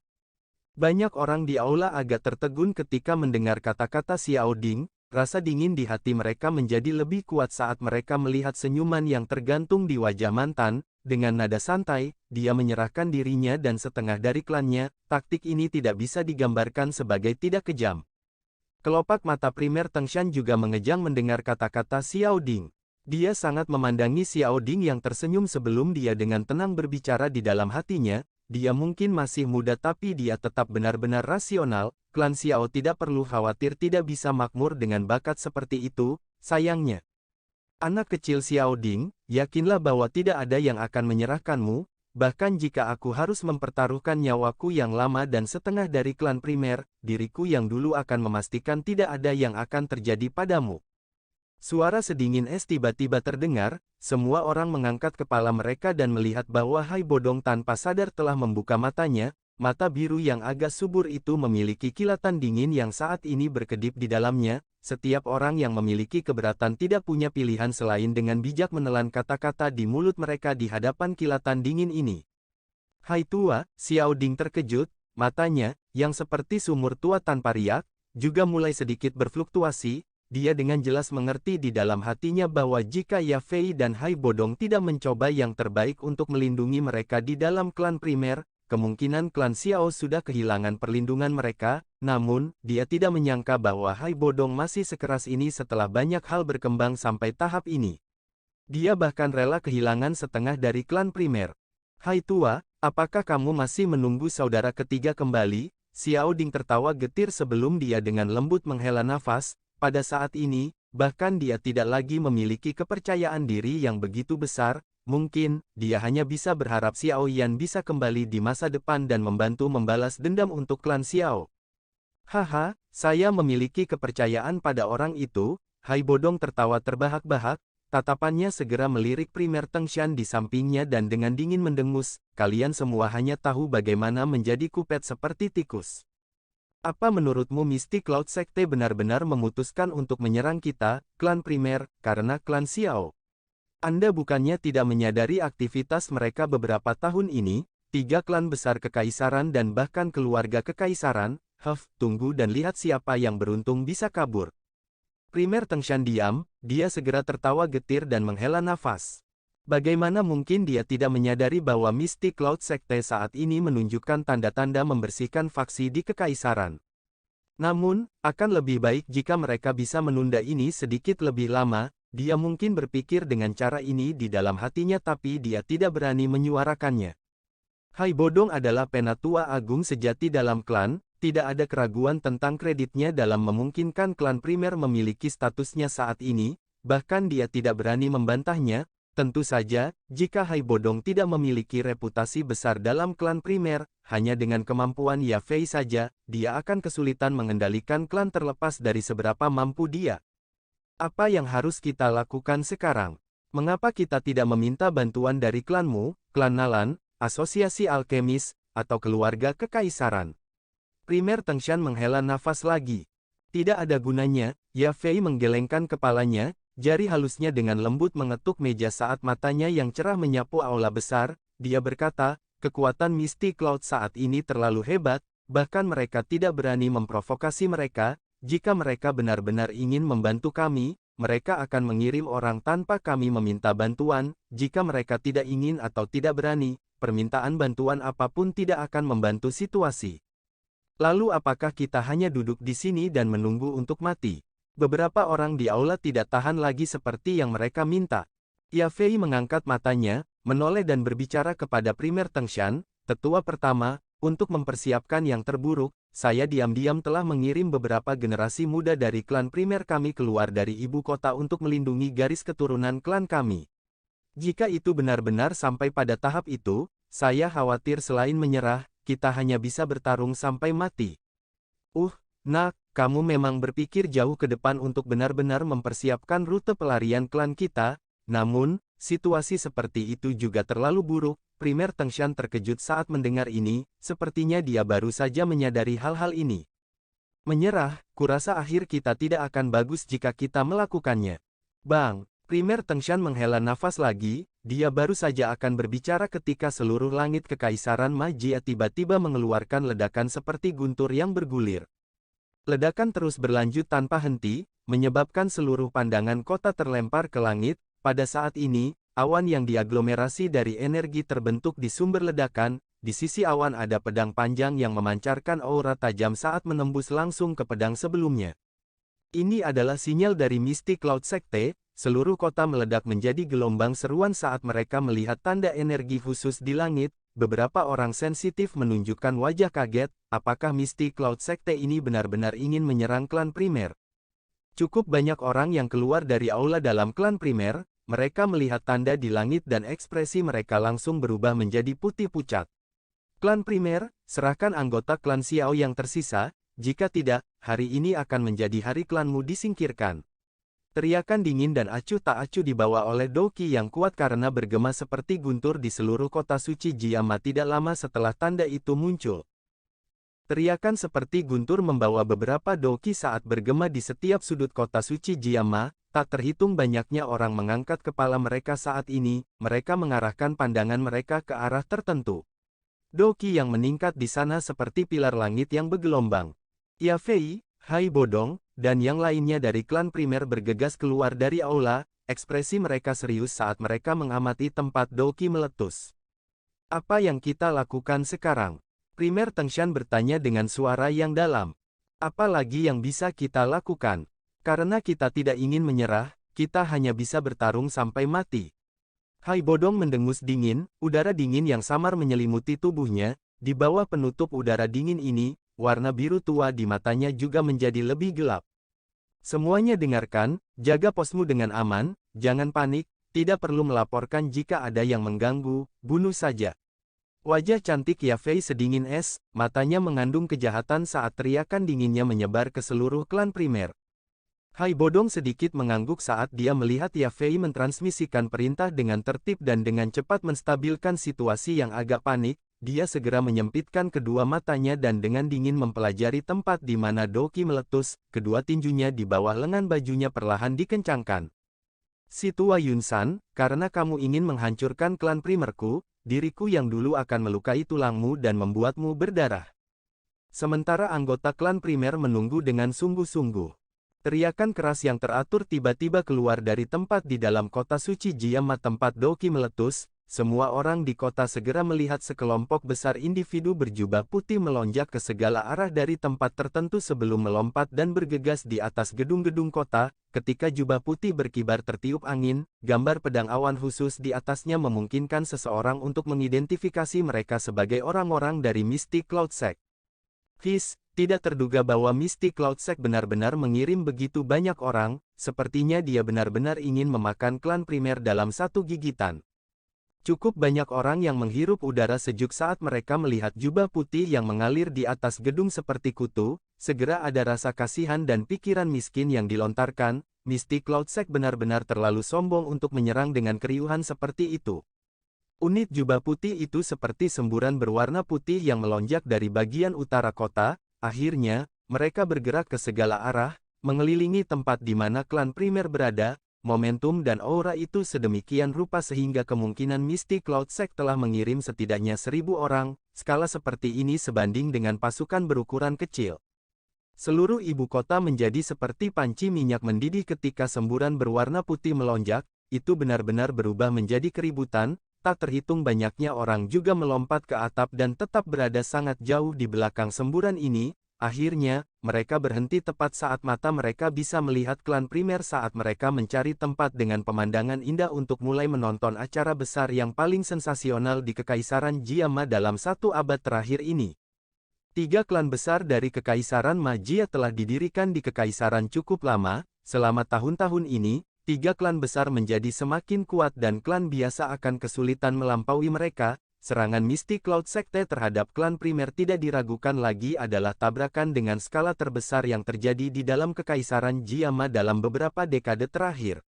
Banyak orang di aula agak tertegun ketika mendengar kata-kata Xiao Ding. Rasa dingin di hati mereka menjadi lebih kuat saat mereka melihat senyuman yang tergantung di wajah mantan. Dengan nada santai, dia menyerahkan dirinya dan setengah dari klannya. Taktik ini tidak bisa digambarkan sebagai tidak kejam. Kelopak mata primer Tengshan juga mengejang mendengar kata-kata Xiao Ding. Dia sangat memandangi Xiao Ding yang tersenyum sebelum dia dengan tenang berbicara di dalam hatinya. Dia mungkin masih muda tapi dia tetap benar-benar rasional. Klan Xiao tidak perlu khawatir tidak bisa makmur dengan bakat seperti itu, sayangnya. Anak kecil Xiao Ding, yakinlah bahwa tidak ada yang akan menyerahkanmu, bahkan jika aku harus mempertaruhkan nyawaku yang lama dan setengah dari klan primer, diriku yang dulu akan memastikan tidak ada yang akan terjadi padamu. Suara sedingin es tiba-tiba terdengar, semua orang mengangkat kepala mereka dan melihat bahwa Hai Bodong tanpa sadar telah membuka matanya. Mata biru yang agak subur itu memiliki kilatan dingin yang saat ini berkedip di dalamnya. Setiap orang yang memiliki keberatan tidak punya pilihan selain dengan bijak menelan kata-kata di mulut mereka di hadapan kilatan dingin ini. "Hai tua," Xiao Ding terkejut, matanya, yang seperti sumur tua tanpa riak, juga mulai sedikit berfluktuasi. Dia dengan jelas mengerti di dalam hatinya bahwa jika Ya Fei dan Hai Bodong tidak mencoba yang terbaik untuk melindungi mereka di dalam klan primer, kemungkinan klan Xiao sudah kehilangan perlindungan mereka. Namun, dia tidak menyangka bahwa Hai Bodong masih sekeras ini setelah banyak hal berkembang sampai tahap ini. Dia bahkan rela kehilangan setengah dari klan primer. "Hai tua, apakah kamu masih menunggu saudara ketiga kembali?" Xiao Ding tertawa getir sebelum dia dengan lembut menghela nafas. Pada saat ini, bahkan dia tidak lagi memiliki kepercayaan diri yang begitu besar. Mungkin, dia hanya bisa berharap Xiao Yan bisa kembali di masa depan dan membantu membalas dendam untuk klan Xiao. "Haha, saya memiliki kepercayaan pada orang itu." Hai Bodong tertawa terbahak-bahak, tatapannya segera melirik primer Tengshan di sampingnya dan dengan dingin mendengus, "Kalian semua hanya tahu bagaimana menjadi kupet seperti tikus. Apa menurutmu Misty Cloud Sekte benar-benar memutuskan untuk menyerang kita, klan primer, karena klan Xiao? Anda bukannya tidak menyadari aktivitas mereka beberapa tahun ini, 3 klan besar kekaisaran dan bahkan keluarga kekaisaran, tunggu dan lihat siapa yang beruntung bisa kabur." Primer Tengshan diam, dia segera tertawa getir dan menghela nafas. Bagaimana mungkin dia tidak menyadari bahwa Misty Cloud Sekte saat ini menunjukkan tanda-tanda membersihkan faksi di kekaisaran. Namun, akan lebih baik jika mereka bisa menunda ini sedikit lebih lama. Dia mungkin berpikir dengan cara ini di dalam hatinya tapi dia tidak berani menyuarakannya. Hai Bodong adalah penatua agung sejati dalam klan, tidak ada keraguan tentang kreditnya dalam memungkinkan klan primer memiliki statusnya saat ini, bahkan dia tidak berani membantahnya. Tentu saja, jika Hai Bodong tidak memiliki reputasi besar dalam klan primer, hanya dengan kemampuan Ya Fei saja, dia akan kesulitan mengendalikan klan terlepas dari seberapa mampu dia. Apa yang harus kita lakukan sekarang? Mengapa kita tidak meminta bantuan dari klanmu, klan Nalan, Asosiasi Alkemis, atau keluarga kekaisaran. Primer Tengshan menghela nafas lagi. Tidak ada gunanya, Ya Fei menggelengkan kepalanya, jari halusnya dengan lembut mengetuk meja saat matanya yang cerah menyapu aula besar. Dia berkata, kekuatan Misty Cloud saat ini terlalu hebat, bahkan mereka tidak berani memprovokasi mereka. Jika mereka benar-benar ingin membantu kami, mereka akan mengirim orang tanpa kami meminta bantuan. Jika mereka tidak ingin atau tidak berani, permintaan bantuan apapun tidak akan membantu situasi. Lalu apakah kita hanya duduk di sini dan menunggu untuk mati? Beberapa orang di aula tidak tahan lagi seperti yang mereka minta. Ya Fei mengangkat matanya, menoleh dan berbicara kepada Primer Tengshan, tetua pertama, untuk mempersiapkan yang terburuk. Saya diam-diam telah mengirim beberapa generasi muda dari klan primer kami keluar dari ibu kota untuk melindungi garis keturunan klan kami. Jika itu benar-benar sampai pada tahap itu, saya khawatir selain menyerah, kita hanya bisa bertarung sampai mati. Nak, kamu memang berpikir jauh ke depan untuk benar-benar mempersiapkan rute pelarian klan kita, namun, situasi seperti itu juga terlalu buruk. Primer Tengshan terkejut saat mendengar ini, sepertinya dia baru saja menyadari hal-hal ini. Menyerah, kurasa akhir kita tidak akan bagus jika kita melakukannya. Bang, Primer Tengshan menghela nafas lagi, dia baru saja akan berbicara ketika seluruh langit kekaisaran Majia tiba-tiba mengeluarkan ledakan seperti guntur yang bergulir. Ledakan terus berlanjut tanpa henti, menyebabkan seluruh pandangan kota terlempar ke langit. Pada saat ini, awan yang diaglomerasi dari energi terbentuk di sumber ledakan. Di sisi awan ada pedang panjang yang memancarkan aura tajam saat menembus langsung ke pedang sebelumnya. Ini adalah sinyal dari Misty Cloud Sekte. Seluruh kota meledak menjadi gelombang seruan saat mereka melihat tanda energi khusus di langit. Beberapa orang sensitif menunjukkan wajah kaget. Apakah Misty Cloud Sekte ini benar-benar ingin menyerang klan primer? Cukup banyak orang yang keluar dari aula dalam klan primer. Mereka melihat tanda di langit dan ekspresi mereka langsung berubah menjadi putih pucat. Klan primer, serahkan anggota klan Xiao yang tersisa, jika tidak, hari ini akan menjadi hari klanmu disingkirkan. Teriakan dingin dan acuh tak acuh dibawa oleh Doki yang kuat karena bergema seperti guntur di seluruh kota suci Jiama tidak lama setelah tanda itu muncul. Teriakan seperti guntur membawa beberapa Doki saat bergema di setiap sudut kota suci Jiama. Tak terhitung banyaknya orang mengangkat kepala mereka saat ini, mereka mengarahkan pandangan mereka ke arah tertentu. Doki yang meningkat di sana seperti pilar langit yang bergelombang. Ya Fei, Hai Bodong, dan yang lainnya dari klan primer bergegas keluar dari aula, ekspresi mereka serius saat mereka mengamati tempat Doki meletus. Apa yang kita lakukan sekarang? Primer Tengshan bertanya dengan suara yang dalam. Apa lagi yang bisa kita lakukan? Karena kita tidak ingin menyerah, kita hanya bisa bertarung sampai mati. Hai Bodong mendengus dingin, udara dingin yang samar menyelimuti tubuhnya. Di bawah penutup udara dingin ini, warna biru tua di matanya juga menjadi lebih gelap. Semuanya dengarkan, jaga posmu dengan aman, jangan panik, tidak perlu melaporkan jika ada yang mengganggu, bunuh saja. Wajah cantik Ya Fei sedingin es, matanya mengandung kejahatan saat teriakan dinginnya menyebar ke seluruh klan primer. Hai Bodong sedikit mengangguk saat dia melihat Ya Fei mentransmisikan perintah dengan tertib dan dengan cepat menstabilkan situasi yang agak panik. Dia segera menyempitkan kedua matanya dan dengan dingin mempelajari tempat di mana Doki meletus. Kedua tinjunya di bawah lengan bajunya perlahan dikencangkan. Si tua Yunsan, karena kamu ingin menghancurkan klan primerku, diriku yang dulu akan melukai tulangmu dan membuatmu berdarah. Sementara anggota klan primer menunggu dengan sungguh-sungguh. Teriakan keras yang teratur tiba-tiba keluar dari tempat di dalam kota suci Jiama tempat Doki meletus. Semua orang di kota segera melihat sekelompok besar individu berjubah putih melonjak ke segala arah dari tempat tertentu sebelum melompat dan bergegas di atas gedung-gedung kota. Ketika jubah putih berkibar tertiup angin, gambar pedang awan khusus di atasnya memungkinkan seseorang untuk mengidentifikasi mereka sebagai orang-orang dari Misty Cloud Sect. Tidak terduga bahwa Misty Cloud Sect benar-benar mengirim begitu banyak orang, sepertinya dia benar-benar ingin memakan klan primer dalam satu gigitan. Cukup banyak orang yang menghirup udara sejuk saat mereka melihat jubah putih yang mengalir di atas gedung seperti kutu. Segera ada rasa kasihan dan pikiran miskin yang dilontarkan. Misty Cloud Sect benar-benar terlalu sombong untuk menyerang dengan keriuhan seperti itu. Unit jubah putih itu seperti semburan berwarna putih yang melonjak dari bagian utara kota. Akhirnya, mereka bergerak ke segala arah, mengelilingi tempat di mana klan primer berada. Momentum dan aura itu sedemikian rupa sehingga kemungkinan Misty Cloud Sect telah mengirim setidaknya 1000 orang. Skala seperti ini sebanding dengan pasukan berukuran kecil. Seluruh ibu kota menjadi seperti panci minyak mendidih ketika semburan berwarna putih melonjak. Itu benar-benar berubah menjadi keributan. Tak terhitung banyaknya orang juga melompat ke atap dan tetap berada sangat jauh di belakang semburan ini. Akhirnya, mereka berhenti tepat saat mata mereka bisa melihat klan primer saat mereka mencari tempat dengan pemandangan indah untuk mulai menonton acara besar yang paling sensasional di Kekaisaran Jiama dalam 1 abad terakhir ini. 3 klan besar dari Kekaisaran Magia telah didirikan di Kekaisaran cukup lama. Selama tahun-tahun ini, 3 klan besar menjadi semakin kuat dan klan biasa akan kesulitan melampaui mereka. Serangan Misty Cloud Sekte terhadap klan primer tidak diragukan lagi adalah tabrakan dengan skala terbesar yang terjadi di dalam Kekaisaran Jiama dalam beberapa dekade terakhir.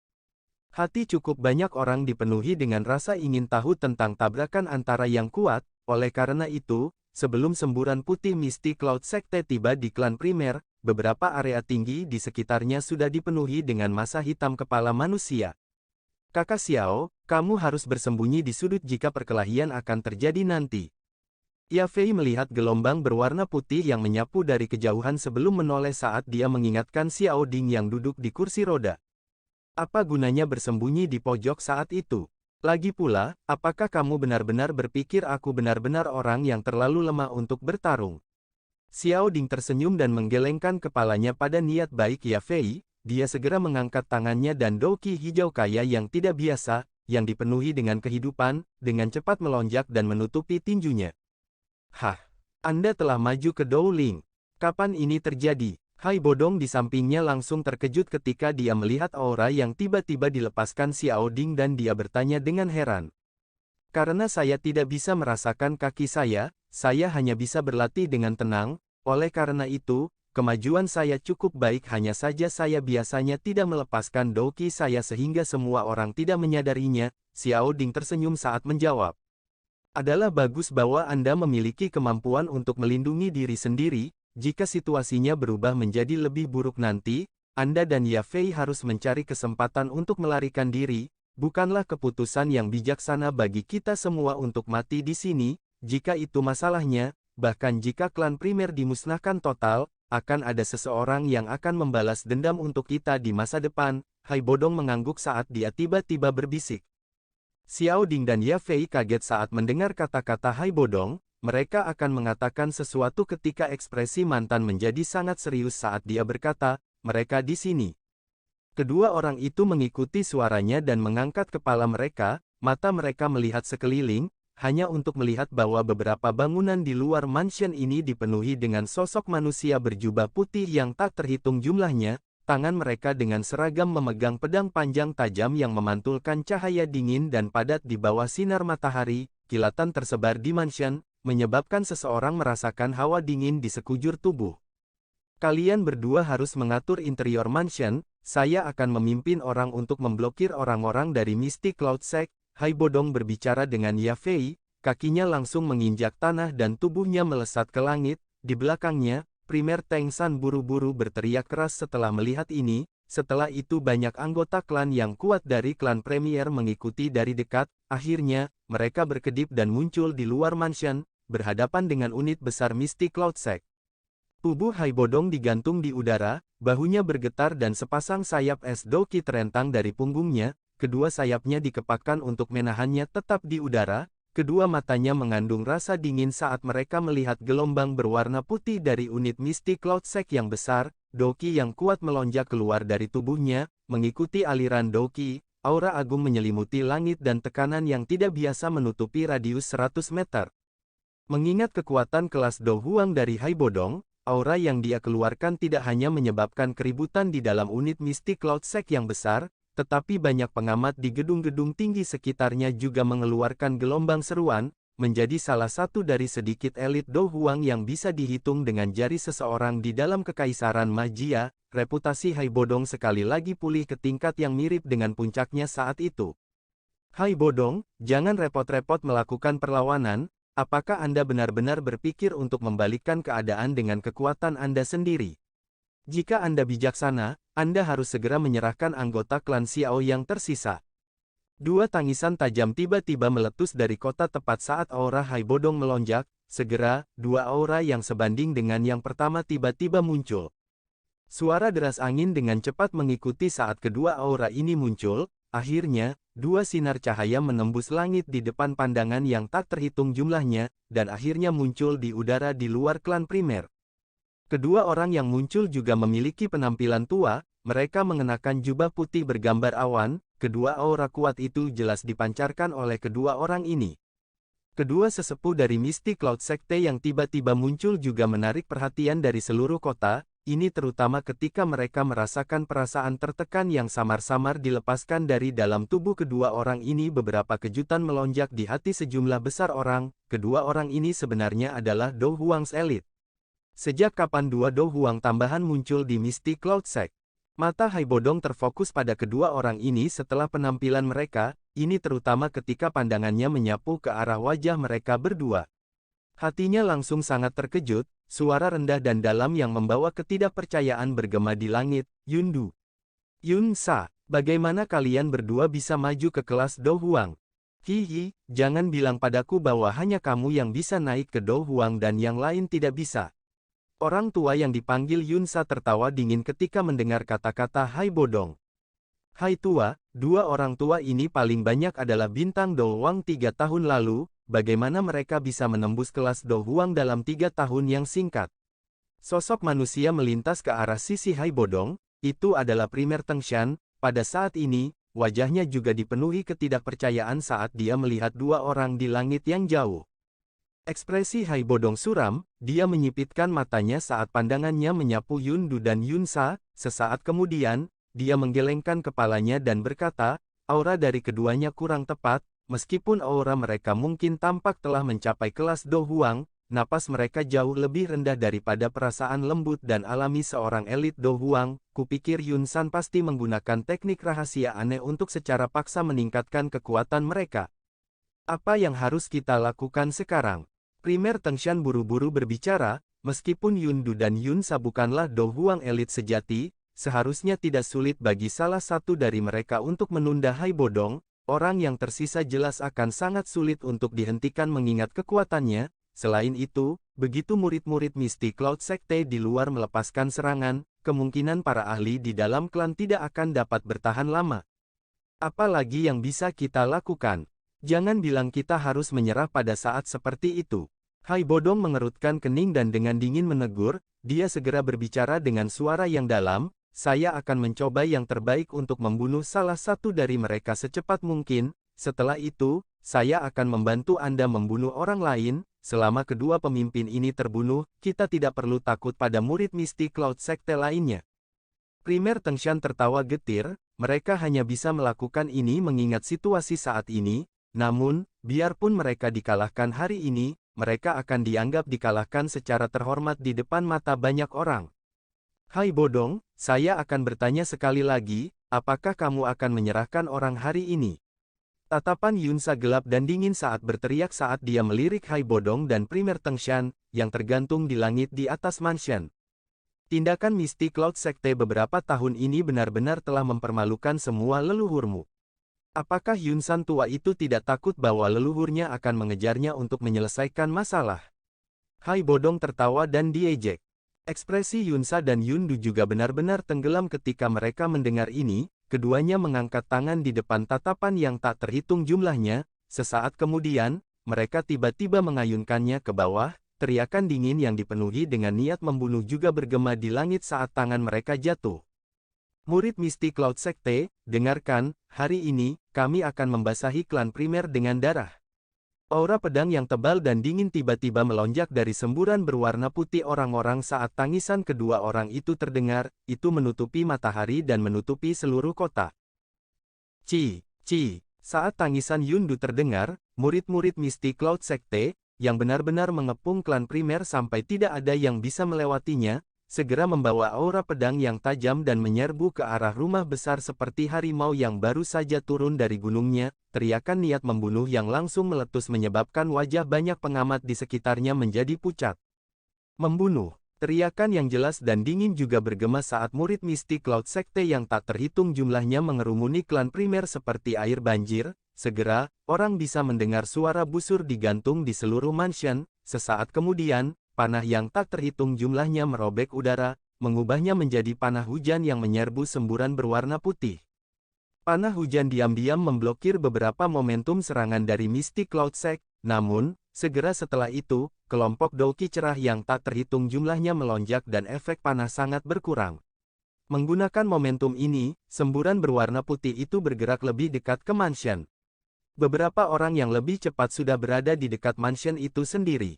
Hati cukup banyak orang dipenuhi dengan rasa ingin tahu tentang tabrakan antara yang kuat. Oleh karena itu, sebelum semburan putih Misty Cloud Sekte tiba di klan primer, beberapa area tinggi di sekitarnya sudah dipenuhi dengan massa hitam kepala manusia. Kakak Xiao, kamu harus bersembunyi di sudut jika perkelahian akan terjadi nanti. Yafei melihat gelombang berwarna putih yang menyapu dari kejauhan sebelum menoleh saat dia mengingatkan Xiao Ding yang duduk di kursi roda. Apa gunanya bersembunyi di pojok saat itu? Lagi pula, apakah kamu benar-benar berpikir aku benar-benar orang yang terlalu lemah untuk bertarung? Xiao Ding tersenyum dan menggelengkan kepalanya pada niat baik Yafei. Dia segera mengangkat tangannya dan douki hijau kaya yang tidak biasa, yang dipenuhi dengan kehidupan, dengan cepat melonjak dan menutupi tinjunya. Hah, Anda telah maju ke Dowling. Kapan ini terjadi? Hai Bodong di sampingnya langsung terkejut ketika dia melihat aura yang tiba-tiba dilepaskan Xiao Ding dan dia bertanya dengan heran. Karena saya tidak bisa merasakan kaki saya hanya bisa berlatih dengan tenang, oleh karena itu, kemajuan saya cukup baik hanya saja saya biasanya tidak melepaskan douki saya sehingga semua orang tidak menyadarinya. Xiao Ding tersenyum saat menjawab. Adalah bagus bahwa Anda memiliki kemampuan untuk melindungi diri sendiri. Jika situasinya berubah menjadi lebih buruk nanti, Anda dan Yafei harus mencari kesempatan untuk melarikan diri. Bukanlah keputusan yang bijaksana bagi kita semua untuk mati di sini. Jika itu masalahnya, bahkan jika klan primer dimusnahkan total, akan ada seseorang yang akan membalas dendam untuk kita di masa depan. Hai Bodong mengangguk saat dia tiba-tiba berbisik. Xiao Ding dan Yafei kaget saat mendengar kata-kata Hai Bodong. Mereka akan mengatakan sesuatu ketika ekspresi mantan menjadi sangat serius saat dia berkata, mereka di sini. Kedua orang itu mengikuti suaranya dan mengangkat kepala mereka, mata mereka melihat sekeliling, hanya untuk melihat bahwa beberapa bangunan di luar mansion ini dipenuhi dengan sosok manusia berjubah putih yang tak terhitung jumlahnya. Tangan mereka dengan seragam memegang pedang panjang tajam yang memantulkan cahaya dingin dan padat di bawah sinar matahari. Kilatan tersebar di mansion, menyebabkan seseorang merasakan hawa dingin di sekujur tubuh. Kalian berdua harus mengatur interior mansion. Saya akan memimpin orang untuk memblokir orang-orang dari Misty Cloud Sect. Hai Bodong berbicara dengan Yafei, kakinya langsung menginjak tanah dan tubuhnya melesat ke langit. Di belakangnya, primer Teng San buru-buru berteriak keras setelah melihat ini. Setelah itu banyak anggota klan yang kuat dari klan premier mengikuti dari dekat. Akhirnya, mereka berkedip dan muncul di luar mansion, berhadapan dengan unit besar Misty Cloud Sect. Tubuh Hai Bodong digantung di udara, bahunya bergetar dan sepasang sayap es douki terentang dari punggungnya. Kedua sayapnya dikepakkan untuk menahannya tetap di udara. Kedua matanya mengandung rasa dingin saat mereka melihat gelombang berwarna putih dari unit Misty Cloud Sect yang besar. Douki yang kuat melonjak keluar dari tubuhnya, mengikuti aliran douki. Aura agung menyelimuti langit dan tekanan yang tidak biasa menutupi radius 100 meter. Mengingat kekuatan kelas Do Huang dari Hai Bodong, aura yang dia keluarkan tidak hanya menyebabkan keributan di dalam unit Misty Cloud Sect yang besar, tetapi banyak pengamat di gedung-gedung tinggi sekitarnya juga mengeluarkan gelombang seruan, menjadi salah satu dari sedikit elit Do Huang yang bisa dihitung dengan jari seseorang di dalam Kekaisaran Magia. Reputasi Hai Bodong sekali lagi pulih ke tingkat yang mirip dengan puncaknya saat itu. Hai bodong, jangan repot-repot melakukan perlawanan, apakah Anda benar-benar berpikir untuk membalikkan keadaan dengan kekuatan Anda sendiri? Jika Anda bijaksana, Anda harus segera menyerahkan anggota klan Xiao yang tersisa. Dua tangisan tajam tiba-tiba meletus dari kota tepat saat aura Hai Bodong melonjak. Segera, dua aura yang sebanding dengan yang pertama tiba-tiba muncul. Suara deras angin dengan cepat mengikuti saat kedua aura ini muncul. Akhirnya, dua sinar cahaya menembus langit di depan pandangan yang tak terhitung jumlahnya, dan akhirnya muncul di udara di luar klan primer. Kedua orang yang muncul juga memiliki penampilan tua, mereka mengenakan jubah putih bergambar awan. Kedua aura kuat itu jelas dipancarkan oleh kedua orang ini. Kedua sesepuh dari Mystic Cloud Sekte yang tiba-tiba muncul juga menarik perhatian dari seluruh kota, ini terutama ketika mereka merasakan perasaan tertekan yang samar-samar dilepaskan dari dalam tubuh kedua orang ini. Beberapa kejutan melonjak di hati sejumlah besar orang, kedua orang ini sebenarnya adalah Do Huang's Elite. Sejak kapan dua Do Huang tambahan muncul di Mystic Cloud Sect? Mata Hai Bodong terfokus pada kedua orang ini setelah penampilan mereka, ini terutama ketika pandangannya menyapu ke arah wajah mereka berdua. Hatinya langsung sangat terkejut, suara rendah dan dalam yang membawa ketidakpercayaan bergema di langit. Yundu. Yunsa, bagaimana kalian berdua bisa maju ke kelas Do Huang? Hihi, jangan bilang padaku bahwa hanya kamu yang bisa naik ke Do Huang dan yang lain tidak bisa. Orang tua yang dipanggil Yunsa tertawa dingin ketika mendengar kata-kata Hai Bodong. Hai tua, dua orang tua ini paling banyak adalah bintang Do Huang 3 tahun lalu, bagaimana mereka bisa menembus kelas Do Huang dalam 3 tahun yang singkat? Sosok manusia melintas ke arah sisi Hai Bodong, itu adalah Primer Tengshan. Pada saat ini, wajahnya juga dipenuhi ketidakpercayaan saat dia melihat dua orang di langit yang jauh. Ekspresi Hai Bodong suram, dia menyipitkan matanya saat pandangannya menyapu Yundu dan Yunsa. Sesaat kemudian, dia menggelengkan kepalanya dan berkata, aura dari keduanya kurang tepat, meskipun aura mereka mungkin tampak telah mencapai kelas Do Huang, napas mereka jauh lebih rendah daripada perasaan lembut dan alami seorang elit Do Huang. Kupikir Yunsan pasti menggunakan teknik rahasia aneh untuk secara paksa meningkatkan kekuatan mereka. Apa yang harus kita lakukan sekarang? Primer Tengshan buru-buru berbicara, meskipun Yundu dan Yunsa bukanlah Do Huang elit sejati, seharusnya tidak sulit bagi salah satu dari mereka untuk menunda Hai Bodong. Orang yang tersisa jelas akan sangat sulit untuk dihentikan mengingat kekuatannya. Selain itu, begitu murid-murid Mystic Cloud Sekte di luar melepaskan serangan, kemungkinan para ahli di dalam klan tidak akan dapat bertahan lama. Apalagi yang bisa kita lakukan? Jangan bilang kita harus menyerah pada saat seperti itu. Hai Bodong mengerutkan kening dan dengan dingin menegur, dia segera berbicara dengan suara yang dalam, saya akan mencoba yang terbaik untuk membunuh salah satu dari mereka secepat mungkin, setelah itu, saya akan membantu Anda membunuh orang lain. Selama kedua pemimpin ini terbunuh, kita tidak perlu takut pada murid Mystic Cloud Sekte lainnya. Primer Tengshan tertawa getir, mereka hanya bisa melakukan ini mengingat situasi saat ini. Namun, biarpun mereka dikalahkan hari ini, mereka akan dianggap dikalahkan secara terhormat di depan mata banyak orang. Hai Bodong, saya akan bertanya sekali lagi, apakah kamu akan menyerahkan orang hari ini? Tatapan Yunsa gelap dan dingin saat berteriak saat dia melirik Hai Bodong dan Primer Tengshan, yang tergantung di langit di atas mansion. Tindakan Mystic Cloud Sekte beberapa tahun ini benar-benar telah mempermalukan semua leluhurmu. Apakah Yunsan tua itu tidak takut bahwa leluhurnya akan mengejarnya untuk menyelesaikan masalah? Hai Bodong tertawa dan diejek. Ekspresi Yunsa dan Yundu juga benar-benar tenggelam ketika mereka mendengar ini. Keduanya mengangkat tangan di depan tatapan yang tak terhitung jumlahnya. Sesaat kemudian, mereka tiba-tiba mengayunkannya ke bawah. Teriakan dingin yang dipenuhi dengan niat membunuh juga bergema di langit saat tangan mereka jatuh. Murid Mystic Cloud Sekte, dengarkan, hari ini, kami akan membasahi klan primer dengan darah. Aura pedang yang tebal dan dingin tiba-tiba melonjak dari semburan berwarna putih orang-orang saat tangisan kedua orang itu terdengar, itu menutupi matahari dan menutupi seluruh kota. Saat tangisan Yundu terdengar, murid-murid Mystic Cloud Sekte, yang benar-benar mengepung klan primer sampai tidak ada yang bisa melewatinya, segera membawa aura pedang yang tajam dan menyerbu ke arah rumah besar seperti harimau yang baru saja turun dari gunungnya. Teriakan niat membunuh yang langsung meletus menyebabkan wajah banyak pengamat di sekitarnya menjadi pucat. Membunuh. Teriakan yang jelas dan dingin juga bergema saat murid Misty Cloud Sekte yang tak terhitung jumlahnya mengerumuni klan primer seperti air banjir. Segera, orang bisa mendengar suara busur digantung di seluruh mansion. Sesaat kemudian, panah yang tak terhitung jumlahnya merobek udara, mengubahnya menjadi panah hujan yang menyerbu semburan berwarna putih. Panah hujan diam-diam memblokir beberapa momentum serangan dari Misty Cloud Sect, namun, segera setelah itu, kelompok Doki cerah yang tak terhitung jumlahnya melonjak dan efek panah sangat berkurang. Menggunakan momentum ini, semburan berwarna putih itu bergerak lebih dekat ke mansion. Beberapa orang yang lebih cepat sudah berada di dekat mansion itu sendiri.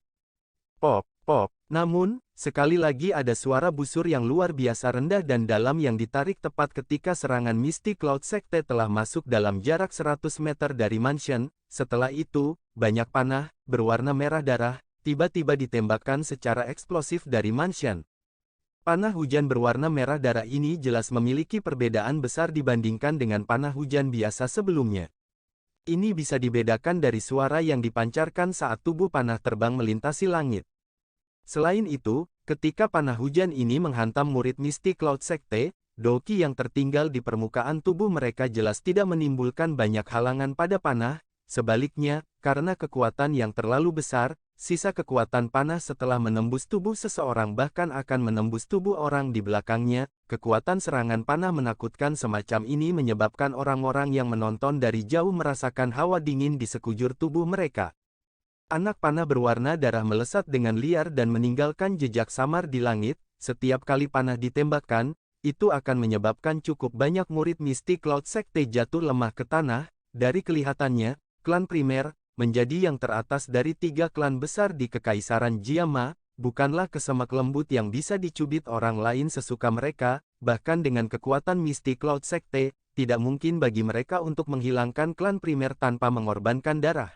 Pop, pop. Namun, sekali lagi ada suara busur yang luar biasa rendah dan dalam yang ditarik tepat ketika serangan Misty Cloud Sekte telah masuk dalam jarak 100 meter dari mansion. Setelah itu, banyak panah, berwarna merah darah, tiba-tiba ditembakkan secara eksplosif dari mansion. Panah hujan berwarna merah darah ini jelas memiliki perbedaan besar dibandingkan dengan panah hujan biasa sebelumnya. Ini bisa dibedakan dari suara yang dipancarkan saat tubuh panah terbang melintasi langit. Selain itu, ketika panah hujan ini menghantam murid Misty Cloud Sekte, Doki yang tertinggal di permukaan tubuh mereka jelas tidak menimbulkan banyak halangan pada panah. Sebaliknya, karena kekuatan yang terlalu besar, sisa kekuatan panah setelah menembus tubuh seseorang bahkan akan menembus tubuh orang di belakangnya. Kekuatan serangan panah menakutkan semacam ini menyebabkan orang-orang yang menonton dari jauh merasakan hawa dingin di sekujur tubuh mereka. Anak panah berwarna darah melesat dengan liar dan meninggalkan jejak samar di langit. Setiap kali panah ditembakkan, itu akan menyebabkan cukup banyak murid Misty Cloud Sekte jatuh lemah ke tanah. Dari kelihatannya, klan primer, menjadi yang teratas dari 3 klan besar di Kekaisaran Jiama, bukanlah kesemak lembut yang bisa dicubit orang lain sesuka mereka. Bahkan dengan kekuatan Misty Cloud Sekte, tidak mungkin bagi mereka untuk menghilangkan klan primer tanpa mengorbankan darah.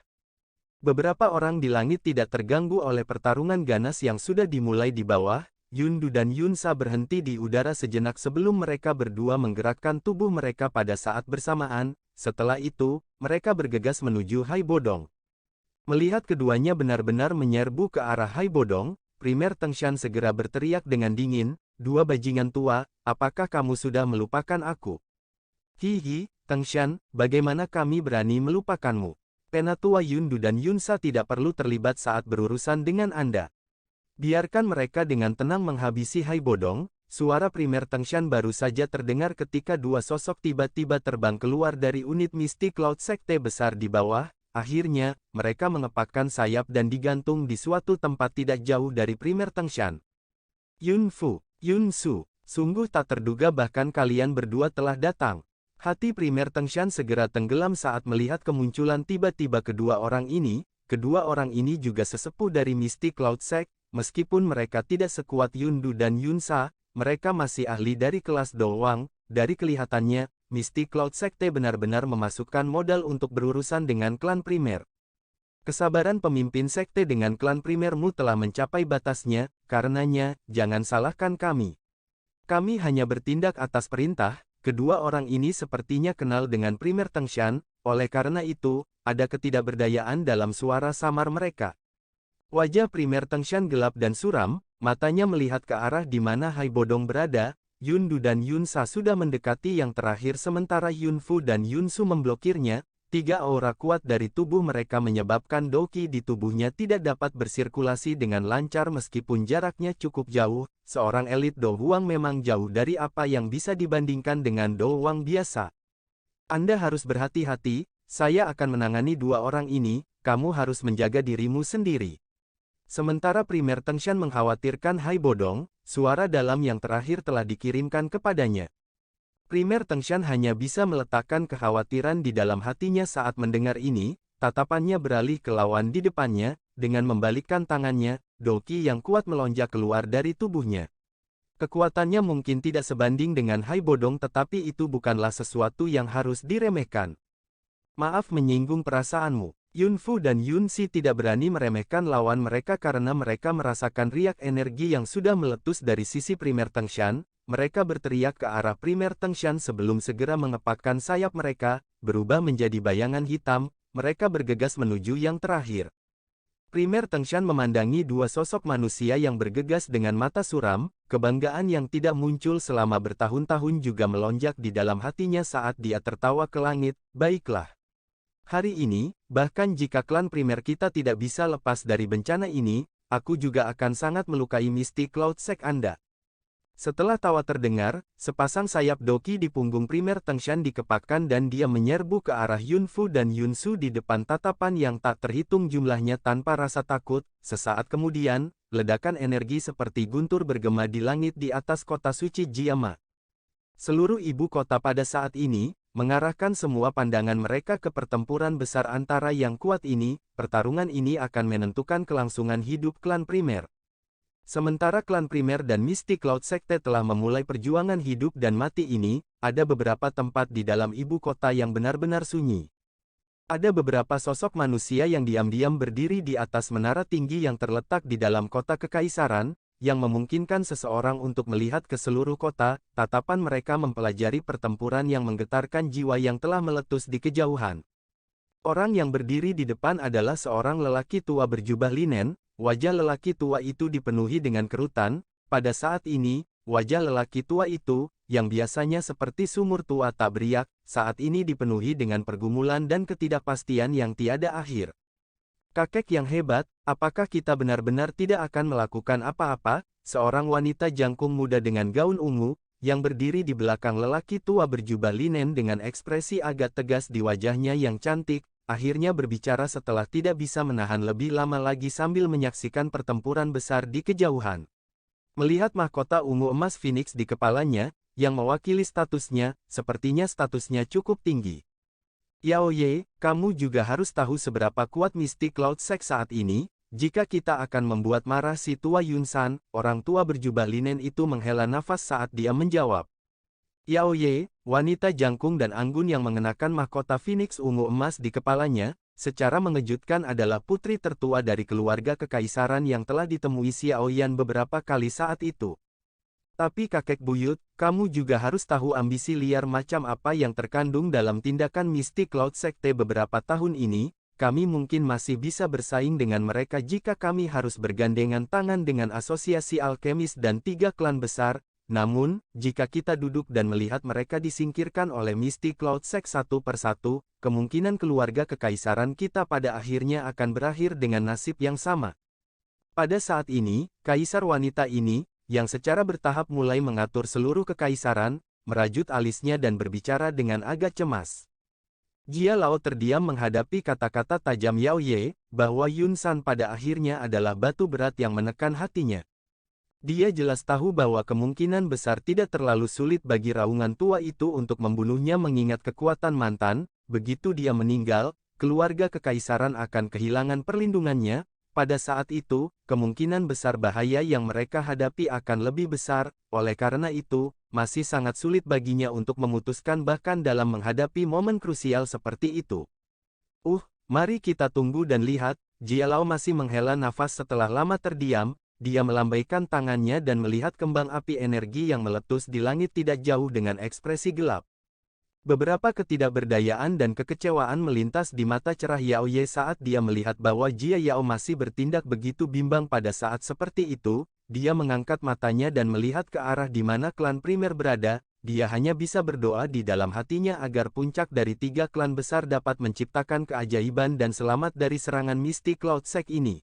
Beberapa orang di langit tidak terganggu oleh pertarungan ganas yang sudah dimulai di bawah. Yundu dan Yunsa berhenti di udara sejenak sebelum mereka berdua menggerakkan tubuh mereka pada saat bersamaan. Setelah itu, mereka bergegas menuju Hai Bodong. Melihat keduanya benar-benar menyerbu ke arah Hai Bodong, Primer Tengshan segera berteriak dengan dingin, "Dua bajingan tua, apakah kamu sudah melupakan aku?" "Hihi, Tengshan, bagaimana kami berani melupakanmu? Penatua Yundu dan Yunsa tidak perlu terlibat saat berurusan dengan Anda. Biarkan mereka dengan tenang menghabisi Hai Bodong." Suara Primer Tengshan baru saja terdengar ketika dua sosok tiba-tiba terbang keluar dari unit Misty Cloud Sekte besar di bawah. Akhirnya, mereka mengepakkan sayap dan digantung di suatu tempat tidak jauh dari Primer Tengshan. "Yunfu, Yunsu, sungguh tak terduga bahkan kalian berdua telah datang." Hati Primer Tengshan segera tenggelam saat melihat kemunculan tiba-tiba kedua orang ini. Kedua orang ini juga sesepuh dari Misty Cloud Sect. Meskipun mereka tidak sekuat Yundu dan Yunsa, mereka masih ahli dari kelas Dowang. Dari kelihatannya, Misty Cloud Sekte benar-benar memasukkan modal untuk berurusan dengan klan primer. Kesabaran pemimpin sekte dengan klan primermu telah mencapai batasnya, karenanya, jangan salahkan kami. Kami hanya bertindak atas perintah. Kedua orang ini sepertinya kenal dengan Primer Tengshan, oleh karena itu, ada ketidakberdayaan dalam suara samar mereka. Wajah Primer Tengshan gelap dan suram, matanya melihat ke arah di mana Hai Bodong berada. Yundu dan Yunsa sudah mendekati yang terakhir sementara Yunfu dan Yunsu memblokirnya. 3 aura kuat dari tubuh mereka menyebabkan Doki di tubuhnya tidak dapat bersirkulasi dengan lancar meskipun jaraknya cukup jauh. Seorang elit Do Huang memang jauh dari apa yang bisa dibandingkan dengan Do Huang biasa. Anda harus berhati-hati, saya akan menangani 2 orang ini, kamu harus menjaga dirimu sendiri. Sementara Primer Tengshan mengkhawatirkan Hai Bodong, suara dalam yang terakhir telah dikirimkan kepadanya. Primer Tengshan hanya bisa meletakkan kekhawatiran di dalam hatinya saat mendengar ini. Tatapannya beralih ke lawan di depannya, dengan membalikkan tangannya, Doki yang kuat melonjak keluar dari tubuhnya. Kekuatannya mungkin tidak sebanding dengan Hai Bodong tetapi itu bukanlah sesuatu yang harus diremehkan. Maaf menyinggung perasaanmu. Yun Fu dan Yun Si tidak berani meremehkan lawan mereka karena mereka merasakan riak energi yang sudah meletus dari sisi primer Tangshan. Mereka berteriak ke arah primer Tangshan sebelum segera mengepakkan sayap mereka, berubah menjadi bayangan hitam. Mereka bergegas menuju yang terakhir. Primer Tangshan memandangi dua sosok manusia yang bergegas dengan mata suram. Kebanggaan yang tidak muncul selama bertahun-tahun juga melonjak di dalam hatinya saat dia tertawa ke langit. Baiklah. Hari ini, bahkan jika klan primer kita tidak bisa lepas dari bencana ini, aku juga akan sangat melukai Misty Cloud Sect Anda. Setelah tawa terdengar, sepasang sayap doki di punggung primer Tangshan dikepakkan dan dia menyerbu ke arah Yun Fu dan Yun Su di depan tatapan yang tak terhitung jumlahnya tanpa rasa takut. Sesaat kemudian, ledakan energi seperti guntur bergema di langit di atas kota suci Jiama. Seluruh ibu kota pada saat ini, mengarahkan semua pandangan mereka ke pertempuran besar antara yang kuat ini. Pertarungan ini akan menentukan kelangsungan hidup klan primer. Sementara klan primer dan Misty Cloud Sekte telah memulai perjuangan hidup dan mati ini, ada beberapa tempat di dalam ibu kota yang benar-benar sunyi. Ada beberapa sosok manusia yang diam-diam berdiri di atas menara tinggi yang terletak di dalam kota kekaisaran, yang memungkinkan seseorang untuk melihat ke seluruh kota. Tatapan mereka mempelajari pertempuran yang menggetarkan jiwa yang telah meletus di kejauhan. Orang yang berdiri di depan adalah seorang lelaki tua berjubah linen. Wajah lelaki tua itu dipenuhi dengan kerutan. Pada saat ini, wajah lelaki tua itu, yang biasanya seperti sumur tua tak beriak, saat ini dipenuhi dengan pergumulan dan ketidakpastian yang tiada akhir. Kakek yang hebat, apakah kita benar-benar tidak akan melakukan apa-apa? Seorang wanita jangkung muda dengan gaun ungu, yang berdiri di belakang lelaki tua berjubah linen dengan ekspresi agak tegas di wajahnya yang cantik, akhirnya berbicara setelah tidak bisa menahan lebih lama lagi sambil menyaksikan pertempuran besar di kejauhan. Melihat mahkota ungu emas Phoenix di kepalanya, yang mewakili statusnya, sepertinya statusnya cukup tinggi. Yao Ye, kamu juga harus tahu seberapa kuat Misty Cloud Sect saat ini. Jika kita akan membuat marah si tua Yun San, orang tua berjubah linen itu menghela nafas saat dia menjawab. Yao Ye, wanita jangkung dan anggun yang mengenakan mahkota Phoenix ungu emas di kepalanya, secara mengejutkan adalah putri tertua dari keluarga kekaisaran yang telah ditemui Xiao Yan beberapa kali saat itu. Tapi kakek buyut, kamu juga harus tahu ambisi liar macam apa yang terkandung dalam tindakan Misty Cloud Sekte beberapa tahun ini. Kami mungkin masih bisa bersaing dengan mereka jika kami harus bergandengan tangan dengan asosiasi alkemis dan 3 klan besar. Namun, jika kita duduk dan melihat mereka disingkirkan oleh Misty Cloud Sect satu persatu, kemungkinan keluarga kekaisaran kita pada akhirnya akan berakhir dengan nasib yang sama. Pada saat ini, kaisar wanita ini, yang secara bertahap mulai mengatur seluruh kekaisaran, merajut alisnya dan berbicara dengan agak cemas. Jia Lao terdiam menghadapi kata-kata tajam Yao Ye, bahwa Yun San pada akhirnya adalah batu berat yang menekan hatinya. Dia jelas tahu bahwa kemungkinan besar tidak terlalu sulit bagi raungan tua itu untuk membunuhnya mengingat kekuatan mantan. Begitu dia meninggal, keluarga kekaisaran akan kehilangan perlindungannya. Pada saat itu, kemungkinan besar bahaya yang mereka hadapi akan lebih besar. Oleh karena itu, masih sangat sulit baginya untuk memutuskan bahkan dalam menghadapi momen krusial seperti itu. Mari kita tunggu dan lihat. Jia Lao masih menghela nafas setelah lama terdiam. Dia melambaikan tangannya dan melihat kembang api energi yang meletus di langit tidak jauh dengan ekspresi gelap. Beberapa ketidakberdayaan dan kekecewaan melintas di mata cerah Yao Ye saat dia melihat bahwa Jia Yao masih bertindak begitu bimbang pada saat seperti itu. Dia mengangkat matanya dan melihat ke arah di mana klan primer berada. Dia hanya bisa berdoa di dalam hatinya agar puncak dari 3 klan besar dapat menciptakan keajaiban dan selamat dari serangan Misty Cloud Sect ini.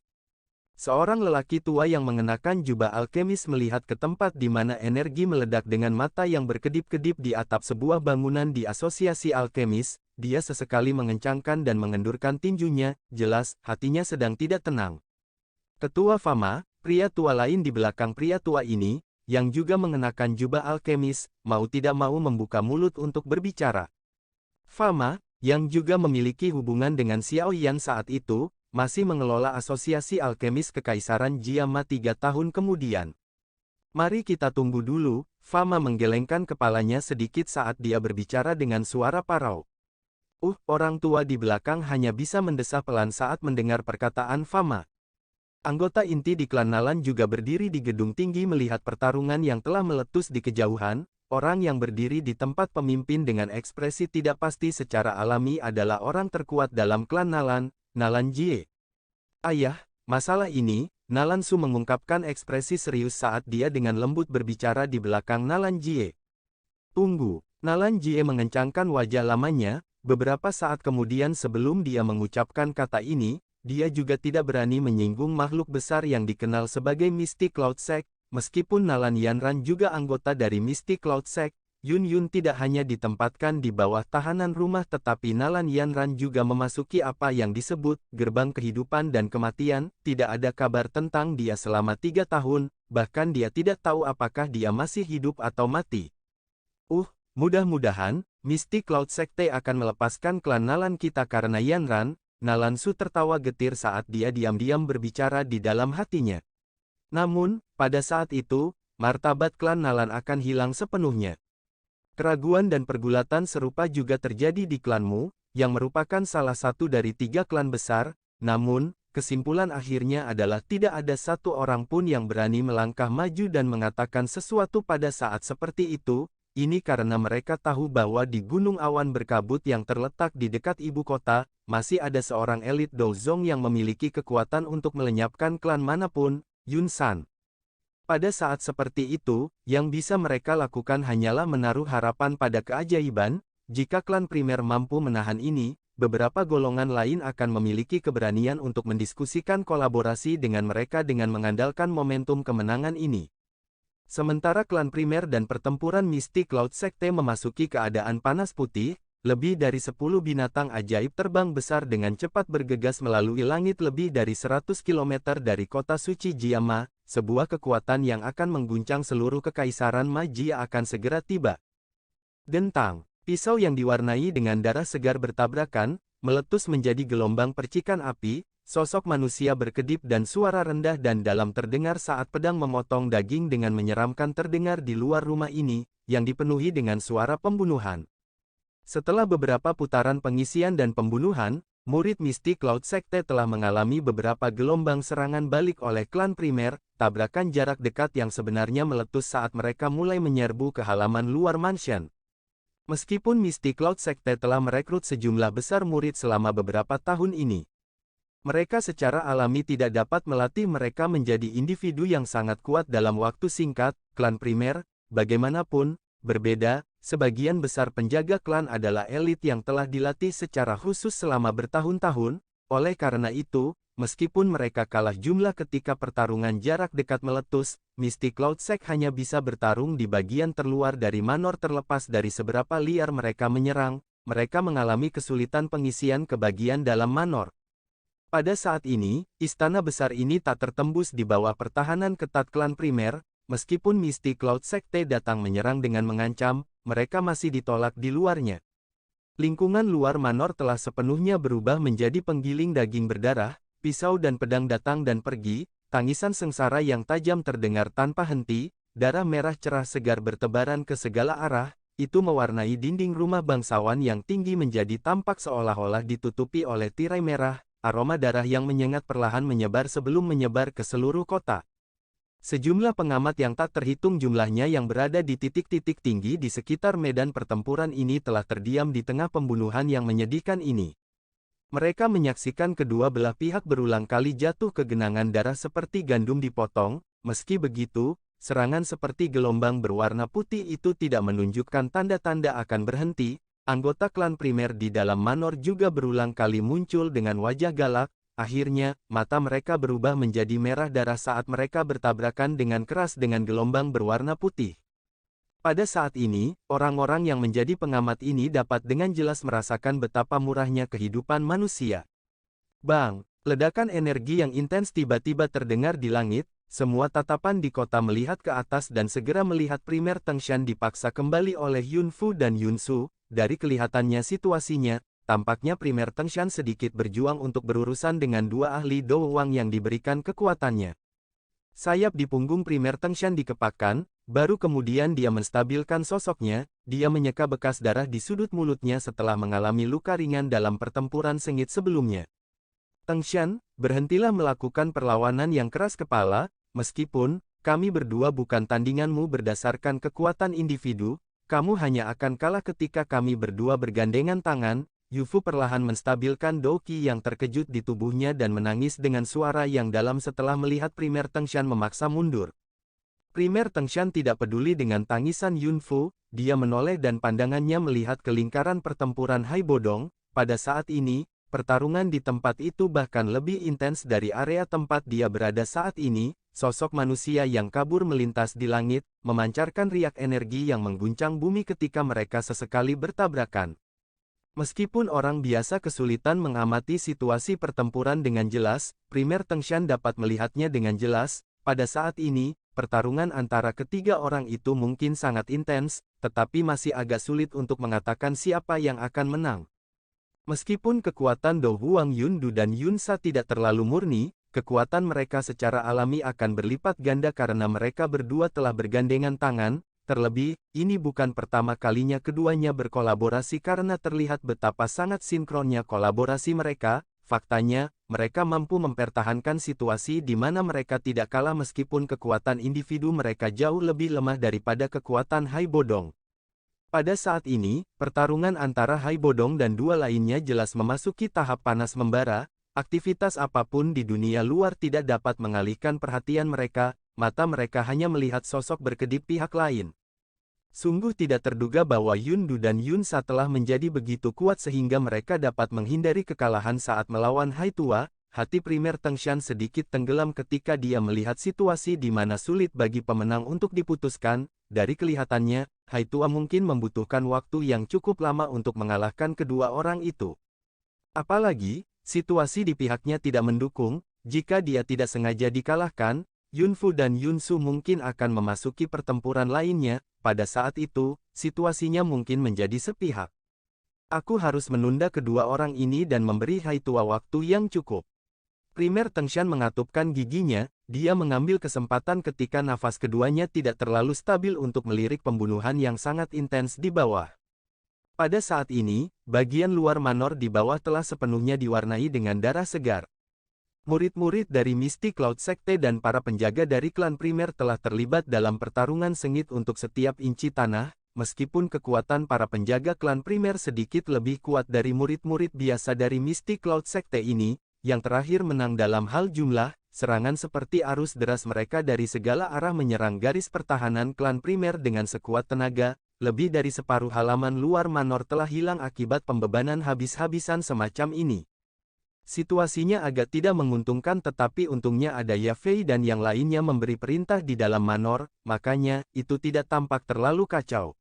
Seorang lelaki tua yang mengenakan jubah alkemis melihat ke tempat di mana energi meledak dengan mata yang berkedip-kedip di atap sebuah bangunan di asosiasi alkemis. Dia sesekali mengencangkan dan mengendurkan tinjunya, jelas hatinya sedang tidak tenang. Ketua Fama, pria tua lain di belakang pria tua ini, yang juga mengenakan jubah alkemis, mau tidak mau membuka mulut untuk berbicara. Fama, yang juga memiliki hubungan dengan Xiao Yan saat itu, masih mengelola asosiasi alkemis kekaisaran Jiama 3 tahun kemudian. Mari kita tunggu dulu. Fama menggelengkan kepalanya sedikit saat dia berbicara dengan suara parau. Orang tua di belakang hanya bisa mendesah pelan saat mendengar perkataan Fama. Anggota inti di klan Nalan juga berdiri di gedung tinggi melihat pertarungan yang telah meletus di kejauhan. Orang yang berdiri di tempat pemimpin dengan ekspresi tidak pasti secara alami adalah orang terkuat dalam klan Nalan, Nalan Jie. Ayah, masalah ini, Nalan Su mengungkapkan ekspresi serius saat dia dengan lembut berbicara di belakang Nalan Jie. Tunggu, Nalan Jie mengencangkan wajah lamanya, beberapa saat kemudian sebelum dia mengucapkan kata ini, dia juga tidak berani menyinggung makhluk besar yang dikenal sebagai Mystic Cloud Sect. Meskipun Nalan Yanran juga anggota dari Mystic Cloud Sect, Yun Yun tidak hanya ditempatkan di bawah tahanan rumah tetapi Nalan Yanran juga memasuki apa yang disebut gerbang kehidupan dan kematian. Tidak ada kabar tentang dia selama 3 tahun, bahkan dia tidak tahu apakah dia masih hidup atau mati. Mudah-mudahan, Mystic Cloud Sekte akan melepaskan klan Nalan kita karena Yanran. Nalan Su tertawa getir saat dia diam-diam berbicara di dalam hatinya. Namun, pada saat itu, martabat klan Nalan akan hilang sepenuhnya. Keraguan dan pergulatan serupa juga terjadi di klanmu, yang merupakan salah satu dari 3 klan besar, namun, kesimpulan akhirnya adalah tidak ada satu orang pun yang berani melangkah maju dan mengatakan sesuatu pada saat seperti itu. Ini karena mereka tahu bahwa di Gunung Awan Berkabut yang terletak di dekat ibu kota, masih ada seorang elit Dozong yang memiliki kekuatan untuk melenyapkan klan manapun, Yun San. Pada saat seperti itu, yang bisa mereka lakukan hanyalah menaruh harapan pada keajaiban. Jika klan primer mampu menahan ini, beberapa golongan lain akan memiliki keberanian untuk mendiskusikan kolaborasi dengan mereka dengan mengandalkan momentum kemenangan ini. Sementara klan primer dan pertempuran Mystic Cloud Sekte memasuki keadaan panas putih, lebih dari 10 binatang ajaib terbang besar dengan cepat bergegas melalui langit lebih dari 100 km dari kota suci Jiama, sebuah kekuatan yang akan mengguncang seluruh kekaisaran Magia akan segera tiba. Dentang, pisau yang diwarnai dengan darah segar bertabrakan, meletus menjadi gelombang percikan api, sosok manusia berkedip dan suara rendah dan dalam terdengar saat pedang memotong daging dengan menyeramkan terdengar di luar rumah ini, yang dipenuhi dengan suara pembunuhan. Setelah beberapa putaran pengisian dan pembunuhan, murid Mystic Cloud Sekte telah mengalami beberapa gelombang serangan balik oleh klan primer, tabrakan jarak dekat yang sebenarnya meletus saat mereka mulai menyerbu ke halaman luar mansion. Meskipun Mystic Cloud Sekte telah merekrut sejumlah besar murid selama beberapa tahun ini, mereka secara alami tidak dapat melatih mereka menjadi individu yang sangat kuat dalam waktu singkat. Klan primer, bagaimanapun, berbeda. Sebagian besar penjaga klan adalah elit yang telah dilatih secara khusus selama bertahun-tahun. Oleh karena itu, meskipun mereka kalah jumlah ketika pertarungan jarak dekat meletus, Mystic Cloud Sect hanya bisa bertarung di bagian terluar dari manor. Terlepas dari seberapa liar mereka menyerang, mereka mengalami kesulitan pengisian ke bagian dalam manor. Pada saat ini, istana besar ini tak tertembus di bawah pertahanan ketat klan primer. Meskipun Mystic Cloud Sekte datang menyerang dengan mengancam, mereka masih ditolak di luarnya. Lingkungan luar manor telah sepenuhnya berubah menjadi penggiling daging berdarah, pisau dan pedang datang dan pergi, tangisan sengsara yang tajam terdengar tanpa henti, darah merah cerah segar bertebaran ke segala arah, itu mewarnai dinding rumah bangsawan yang tinggi menjadi tampak seolah-olah ditutupi oleh tirai merah, aroma darah yang menyengat perlahan menyebar sebelum menyebar ke seluruh kota. Sejumlah pengamat yang tak terhitung jumlahnya yang berada di titik-titik tinggi di sekitar medan pertempuran ini telah terdiam di tengah pembunuhan yang menyedihkan ini. Mereka menyaksikan kedua belah pihak berulang kali jatuh ke genangan darah seperti gandum dipotong. Meski begitu, serangan seperti gelombang berwarna putih itu tidak menunjukkan tanda-tanda akan berhenti. Anggota klan primer di dalam manor juga berulang kali muncul dengan wajah galak. Akhirnya, mata mereka berubah menjadi merah darah saat mereka bertabrakan dengan keras dengan gelombang berwarna putih. Pada saat ini, orang-orang yang menjadi pengamat ini dapat dengan jelas merasakan betapa murahnya kehidupan manusia. Bang! Ledakan energi yang intens tiba-tiba terdengar di langit, semua tatapan di kota melihat ke atas dan segera melihat primer Tengshan dipaksa kembali oleh Yun Fu dan Yun Su. Dari kelihatannya situasinya, tampaknya primer Tengshan sedikit berjuang untuk berurusan dengan dua ahli Dou Wang yang diberikan kekuatannya. Sayap di punggung primer Tengshan dikepakkan, Baru kemudian dia menstabilkan sosoknya, dia menyeka bekas darah di sudut mulutnya setelah mengalami luka ringan dalam pertempuran sengit sebelumnya. Tengshan, berhentilah melakukan perlawanan yang keras kepala, meskipun kami berdua bukan tandinganmu berdasarkan kekuatan individu, kamu hanya akan kalah ketika kami berdua bergandengan tangan. Yufu perlahan menstabilkan Douqi yang terkejut di tubuhnya dan menangis dengan suara yang dalam setelah melihat primer Tengshan memaksa mundur. Primer Tengshan tidak peduli dengan tangisan Yunfu, dia menoleh dan pandangannya melihat ke lingkaran pertempuran Hai Bodong. Pada saat ini, pertarungan di tempat itu bahkan lebih intens dari area tempat dia berada saat ini. Sosok manusia yang kabur melintas di langit, memancarkan riak energi yang mengguncang bumi ketika mereka sesekali bertabrakan. Meskipun orang biasa kesulitan mengamati situasi pertempuran dengan jelas, primer Tengshan dapat melihatnya dengan jelas. Pada saat ini, pertarungan antara ketiga orang itu mungkin sangat intens, tetapi masih agak sulit untuk mengatakan siapa yang akan menang. Meskipun kekuatan Do Huang Yundu dan Yunsa tidak terlalu murni, kekuatan mereka secara alami akan berlipat ganda karena mereka berdua telah bergandengan tangan. Terlebih, ini bukan pertama kalinya keduanya berkolaborasi karena terlihat betapa sangat sinkronnya kolaborasi mereka. Faktanya, mereka mampu mempertahankan situasi di mana mereka tidak kalah meskipun kekuatan individu mereka jauh lebih lemah daripada kekuatan Hai Bodong. Pada saat ini, pertarungan antara Hai Bodong dan dua lainnya jelas memasuki tahap panas membara. Aktivitas apapun di dunia luar tidak dapat mengalihkan perhatian mereka. Mata mereka hanya melihat sosok berkedip pihak lain. Sungguh tidak terduga bahwa Yundu dan Yunsa telah menjadi begitu kuat sehingga mereka dapat menghindari kekalahan saat melawan Hai Tua. Hati primer Tengshan sedikit tenggelam ketika dia melihat situasi di mana sulit bagi pemenang untuk diputuskan. Dari kelihatannya, Hai Tua mungkin membutuhkan waktu yang cukup lama untuk mengalahkan kedua orang itu. Apalagi, situasi di pihaknya tidak mendukung. Jika dia tidak sengaja dikalahkan, Yunfu dan Yunsu mungkin akan memasuki pertempuran lainnya. Pada saat itu, situasinya mungkin menjadi sepihak. Aku harus menunda kedua orang ini dan memberi Hai Tua waktu yang cukup. Primer Tengshan mengatupkan giginya, dia mengambil kesempatan ketika nafas keduanya tidak terlalu stabil untuk melirik pembunuhan yang sangat intens di bawah. Pada saat ini, bagian luar manor di bawah telah sepenuhnya diwarnai dengan darah segar. Murid-murid dari Misty Cloud Sekte dan para penjaga dari klan primer telah terlibat dalam pertarungan sengit untuk setiap inci tanah, meskipun kekuatan para penjaga klan primer sedikit lebih kuat dari murid-murid biasa dari Misty Cloud Sekte ini, yang terakhir menang dalam hal jumlah, serangan seperti arus deras mereka dari segala arah menyerang garis pertahanan klan primer dengan sekuat tenaga. Lebih dari separuh halaman luar manor telah hilang akibat pembebanan habis-habisan semacam ini. Situasinya agak tidak menguntungkan tetapi untungnya ada Yafei dan yang lainnya memberi perintah di dalam manor, makanya, itu tidak tampak terlalu kacau.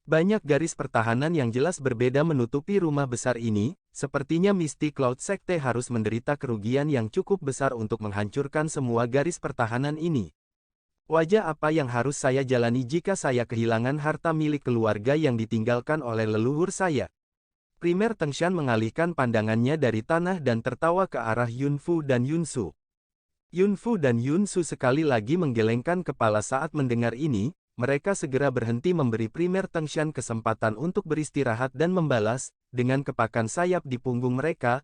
Banyak garis pertahanan yang jelas berbeda menutupi rumah besar ini, sepertinya Misty Cloud Sekte harus menderita kerugian yang cukup besar untuk menghancurkan semua garis pertahanan ini. Wajah apa yang harus saya jalani jika saya kehilangan harta milik keluarga yang ditinggalkan oleh leluhur saya? Primer Tengshan mengalihkan pandangannya dari tanah dan tertawa ke arah Yunfu dan Yunsu. Yunfu dan Yunsu sekali lagi menggelengkan kepala saat mendengar ini, mereka segera berhenti memberi Primer Tengshan kesempatan untuk beristirahat dan membalas, dengan kepakan sayap di punggung mereka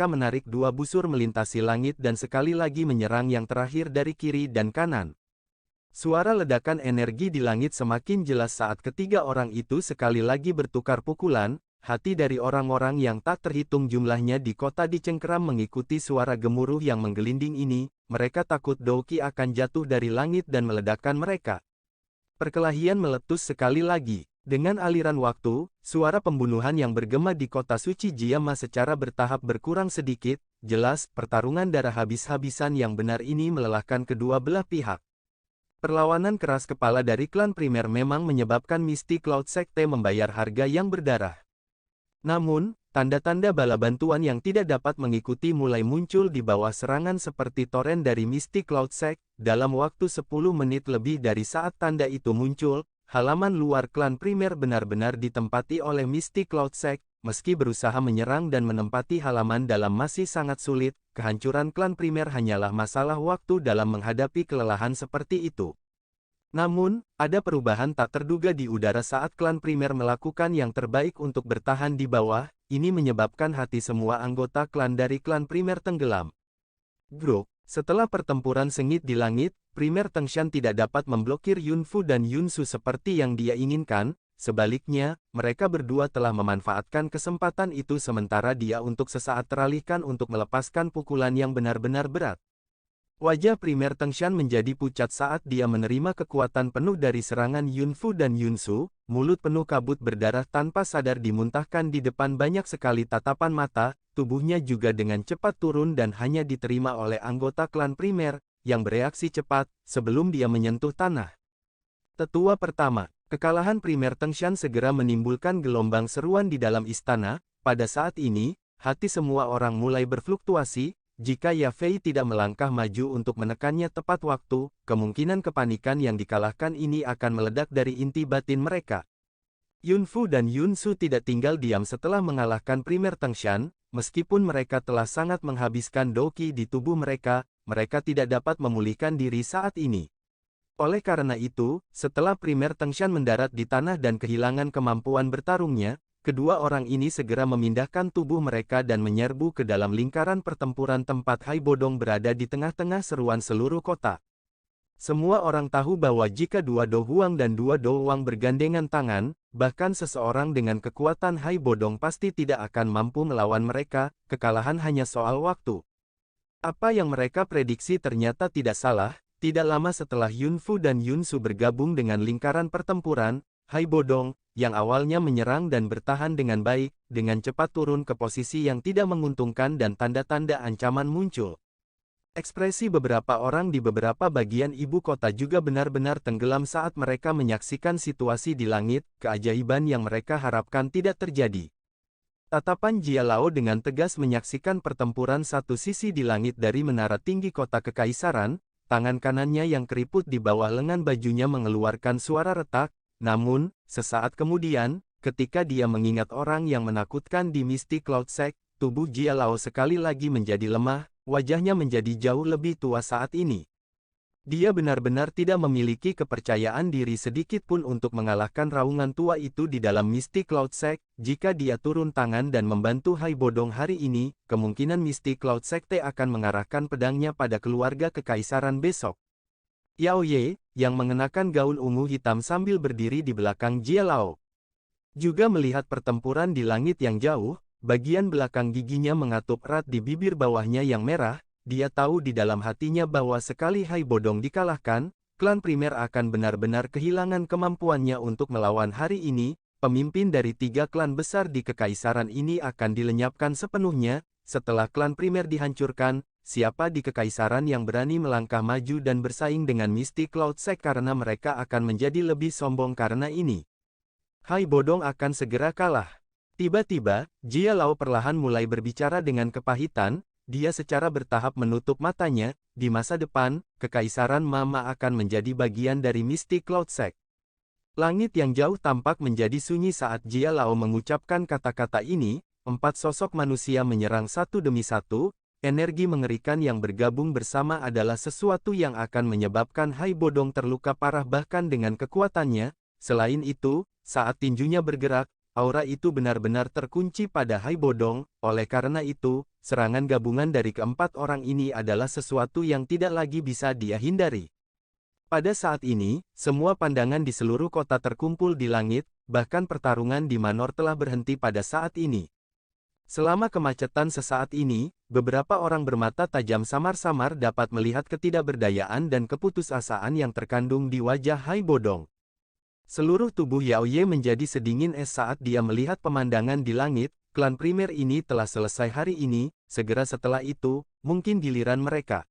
menarik dua busur melintasi langit dan sekali lagi menyerang yang terakhir dari kiri dan kanan. Suara ledakan energi di langit semakin jelas saat ketiga orang itu sekali lagi bertukar pukulan. Hati dari orang-orang yang tak terhitung jumlahnya di kota dicengkeram mengikuti suara gemuruh yang menggelinding ini. Mereka takut Douqi akan jatuh dari langit dan meledakkan mereka. Perkelahian meletus sekali lagi. Dengan aliran waktu, suara pembunuhan yang bergema di kota suci Jiama secara bertahap berkurang sedikit. Jelas, pertarungan darah habis-habisan yang benar ini melelahkan kedua belah pihak. Perlawanan keras kepala dari klan primer memang menyebabkan Misty Cloud Sekte membayar harga yang berdarah. Namun, tanda-tanda bala bantuan yang tidak dapat mengikuti mulai muncul di bawah serangan seperti toren dari Misty Cloud Sekte. Dalam waktu 10 menit lebih dari saat tanda itu muncul, halaman luar klan primer benar-benar ditempati oleh Misty Cloud Sekte. Meski berusaha menyerang dan menempati halaman dalam masih sangat sulit, kehancuran klan primer hanyalah masalah waktu dalam menghadapi kelelahan seperti itu. Namun, ada perubahan tak terduga di udara saat klan primer melakukan yang terbaik untuk bertahan di bawah, ini menyebabkan hati semua anggota klan dari klan primer tenggelam. Grup, setelah pertempuran sengit di langit, primer Tengshan tidak dapat memblokir Yunfu dan Yunsu seperti yang dia inginkan, sebaliknya, mereka berdua telah memanfaatkan kesempatan itu sementara dia untuk sesaat teralihkan untuk melepaskan pukulan yang benar-benar berat. Wajah primer Tengshan menjadi pucat saat dia menerima kekuatan penuh dari serangan Yunfu dan Yunsu, mulut penuh kabut berdarah tanpa sadar dimuntahkan di depan banyak sekali tatapan mata, tubuhnya juga dengan cepat turun dan hanya diterima oleh anggota klan primer, yang bereaksi cepat, sebelum dia menyentuh tanah. Tetua pertama, kekalahan primer Tengshan segera menimbulkan gelombang seruan di dalam istana, pada saat ini, hati semua orang mulai berfluktuasi. Jika Ya Fei tidak melangkah maju untuk menekannya tepat waktu, kemungkinan kepanikan yang dikalahkan ini akan meledak dari inti batin mereka. Yunfu dan Yunsu tidak tinggal diam setelah mengalahkan primer Tengshan, meskipun mereka telah sangat menghabiskan doki di tubuh mereka, mereka tidak dapat memulihkan diri saat ini. Oleh karena itu, setelah primer Tengshan mendarat di tanah dan kehilangan kemampuan bertarungnya, kedua orang ini segera memindahkan tubuh mereka dan menyerbu ke dalam lingkaran pertempuran tempat Hai Bodong berada di tengah-tengah seruan seluruh kota. Semua orang tahu bahwa jika dua Do Huang dan dua Do Wang bergandengan tangan, bahkan seseorang dengan kekuatan Hai Bodong pasti tidak akan mampu melawan mereka, kekalahan hanya soal waktu. Apa yang mereka prediksi ternyata tidak salah, tidak lama setelah Yunfu dan Yunsu bergabung dengan lingkaran pertempuran, Hai Bodong, yang awalnya menyerang dan bertahan dengan baik, dengan cepat turun ke posisi yang tidak menguntungkan dan tanda-tanda ancaman muncul. Ekspresi beberapa orang di beberapa bagian ibu kota juga benar-benar tenggelam saat mereka menyaksikan situasi di langit, keajaiban yang mereka harapkan tidak terjadi. Tatapan Jia Lao dengan tegas menyaksikan pertempuran satu sisi di langit dari menara tinggi kota kekaisaran, tangan kanannya yang keriput di bawah lengan bajunya mengeluarkan suara retak. Namun, sesaat kemudian, ketika dia mengingat orang yang menakutkan di Misty Cloud Sect, tubuh Jia Lao sekali lagi menjadi lemah, wajahnya menjadi jauh lebih tua saat ini. Dia benar-benar tidak memiliki kepercayaan diri sedikit pun untuk mengalahkan raungan tua itu di dalam Misty Cloud Sect. Jika dia turun tangan dan membantu Hai Bodong hari ini, kemungkinan Misty Cloud Secte akan mengarahkan pedangnya pada keluarga kekaisaran besok. Yao Ye, yang mengenakan gaun ungu hitam sambil berdiri di belakang Jia Lao, juga melihat pertempuran di langit yang jauh, bagian belakang giginya mengatup erat di bibir bawahnya yang merah, dia tahu di dalam hatinya bahwa sekali Hai Bodong dikalahkan, klan primer akan benar-benar kehilangan kemampuannya untuk melawan hari ini, pemimpin dari 3 klan besar di kekaisaran ini akan dilenyapkan sepenuhnya, setelah klan primer dihancurkan. Siapa di kekaisaran yang berani melangkah maju dan bersaing dengan Misty Cloud Sect karena mereka akan menjadi lebih sombong karena ini. Hai Bodong akan segera kalah. Tiba-tiba, Jia Lao perlahan mulai berbicara dengan kepahitan, dia secara bertahap menutup matanya, di masa depan, kekaisaran Mama akan menjadi bagian dari Misty Cloud Sect. Langit yang jauh tampak menjadi sunyi saat Jia Lao mengucapkan kata-kata ini, 4 sosok manusia menyerang satu demi satu. Energi mengerikan yang bergabung bersama adalah sesuatu yang akan menyebabkan Hai Bodong terluka parah bahkan dengan kekuatannya. Selain itu, saat tinjunya bergerak, aura itu benar-benar terkunci pada Hai Bodong. Oleh karena itu, serangan gabungan dari keempat orang ini adalah sesuatu yang tidak lagi bisa dia hindari. Pada saat ini, semua pandangan di seluruh kota terkumpul di langit, bahkan pertarungan di Manor telah berhenti pada saat ini. Selama kemacetan sesaat ini, beberapa orang bermata tajam samar-samar dapat melihat ketidakberdayaan dan keputusasaan yang terkandung di wajah Hai Bodong. Seluruh tubuh Yao Ye menjadi sedingin es saat dia melihat pemandangan di langit, klan primer ini telah selesai hari ini, segera setelah itu, mungkin giliran mereka.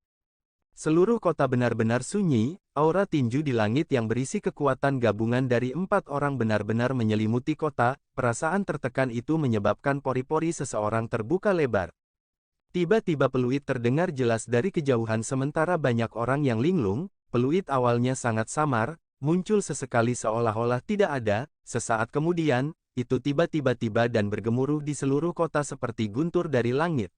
Seluruh kota benar-benar sunyi, aura tinju di langit yang berisi kekuatan gabungan dari 4 orang benar-benar menyelimuti kota, perasaan tertekan itu menyebabkan pori-pori seseorang terbuka lebar. Tiba-tiba peluit terdengar jelas dari kejauhan sementara banyak orang yang linglung, peluit awalnya sangat samar, muncul sesekali seolah-olah tidak ada, sesaat kemudian, itu tiba-tiba dan bergemuruh di seluruh kota seperti guntur dari langit.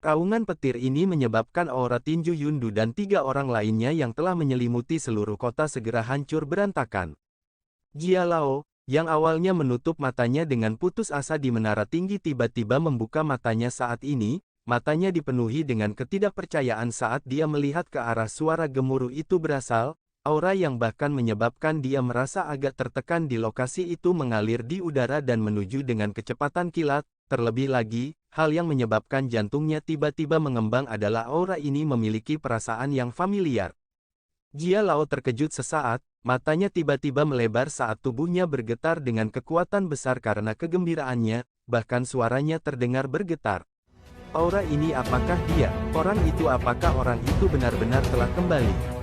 Raungan petir ini menyebabkan aura tinju Yundu dan 3 orang lainnya yang telah menyelimuti seluruh kota segera hancur berantakan. Jia Lao, yang awalnya menutup matanya dengan putus asa di menara tinggi tiba-tiba membuka matanya saat ini, matanya dipenuhi dengan ketidakpercayaan saat dia melihat ke arah suara gemuruh itu berasal, aura yang bahkan menyebabkan dia merasa agak tertekan di lokasi itu mengalir di udara dan menuju dengan kecepatan kilat. Terlebih lagi, hal yang menyebabkan jantungnya tiba-tiba mengembang adalah aura ini memiliki perasaan yang familiar. Jia Lao terkejut sesaat, matanya tiba-tiba melebar saat tubuhnya bergetar dengan kekuatan besar karena kegembiraannya, bahkan suaranya terdengar bergetar. Aura ini apakah dia? Apakah orang itu benar-benar telah kembali?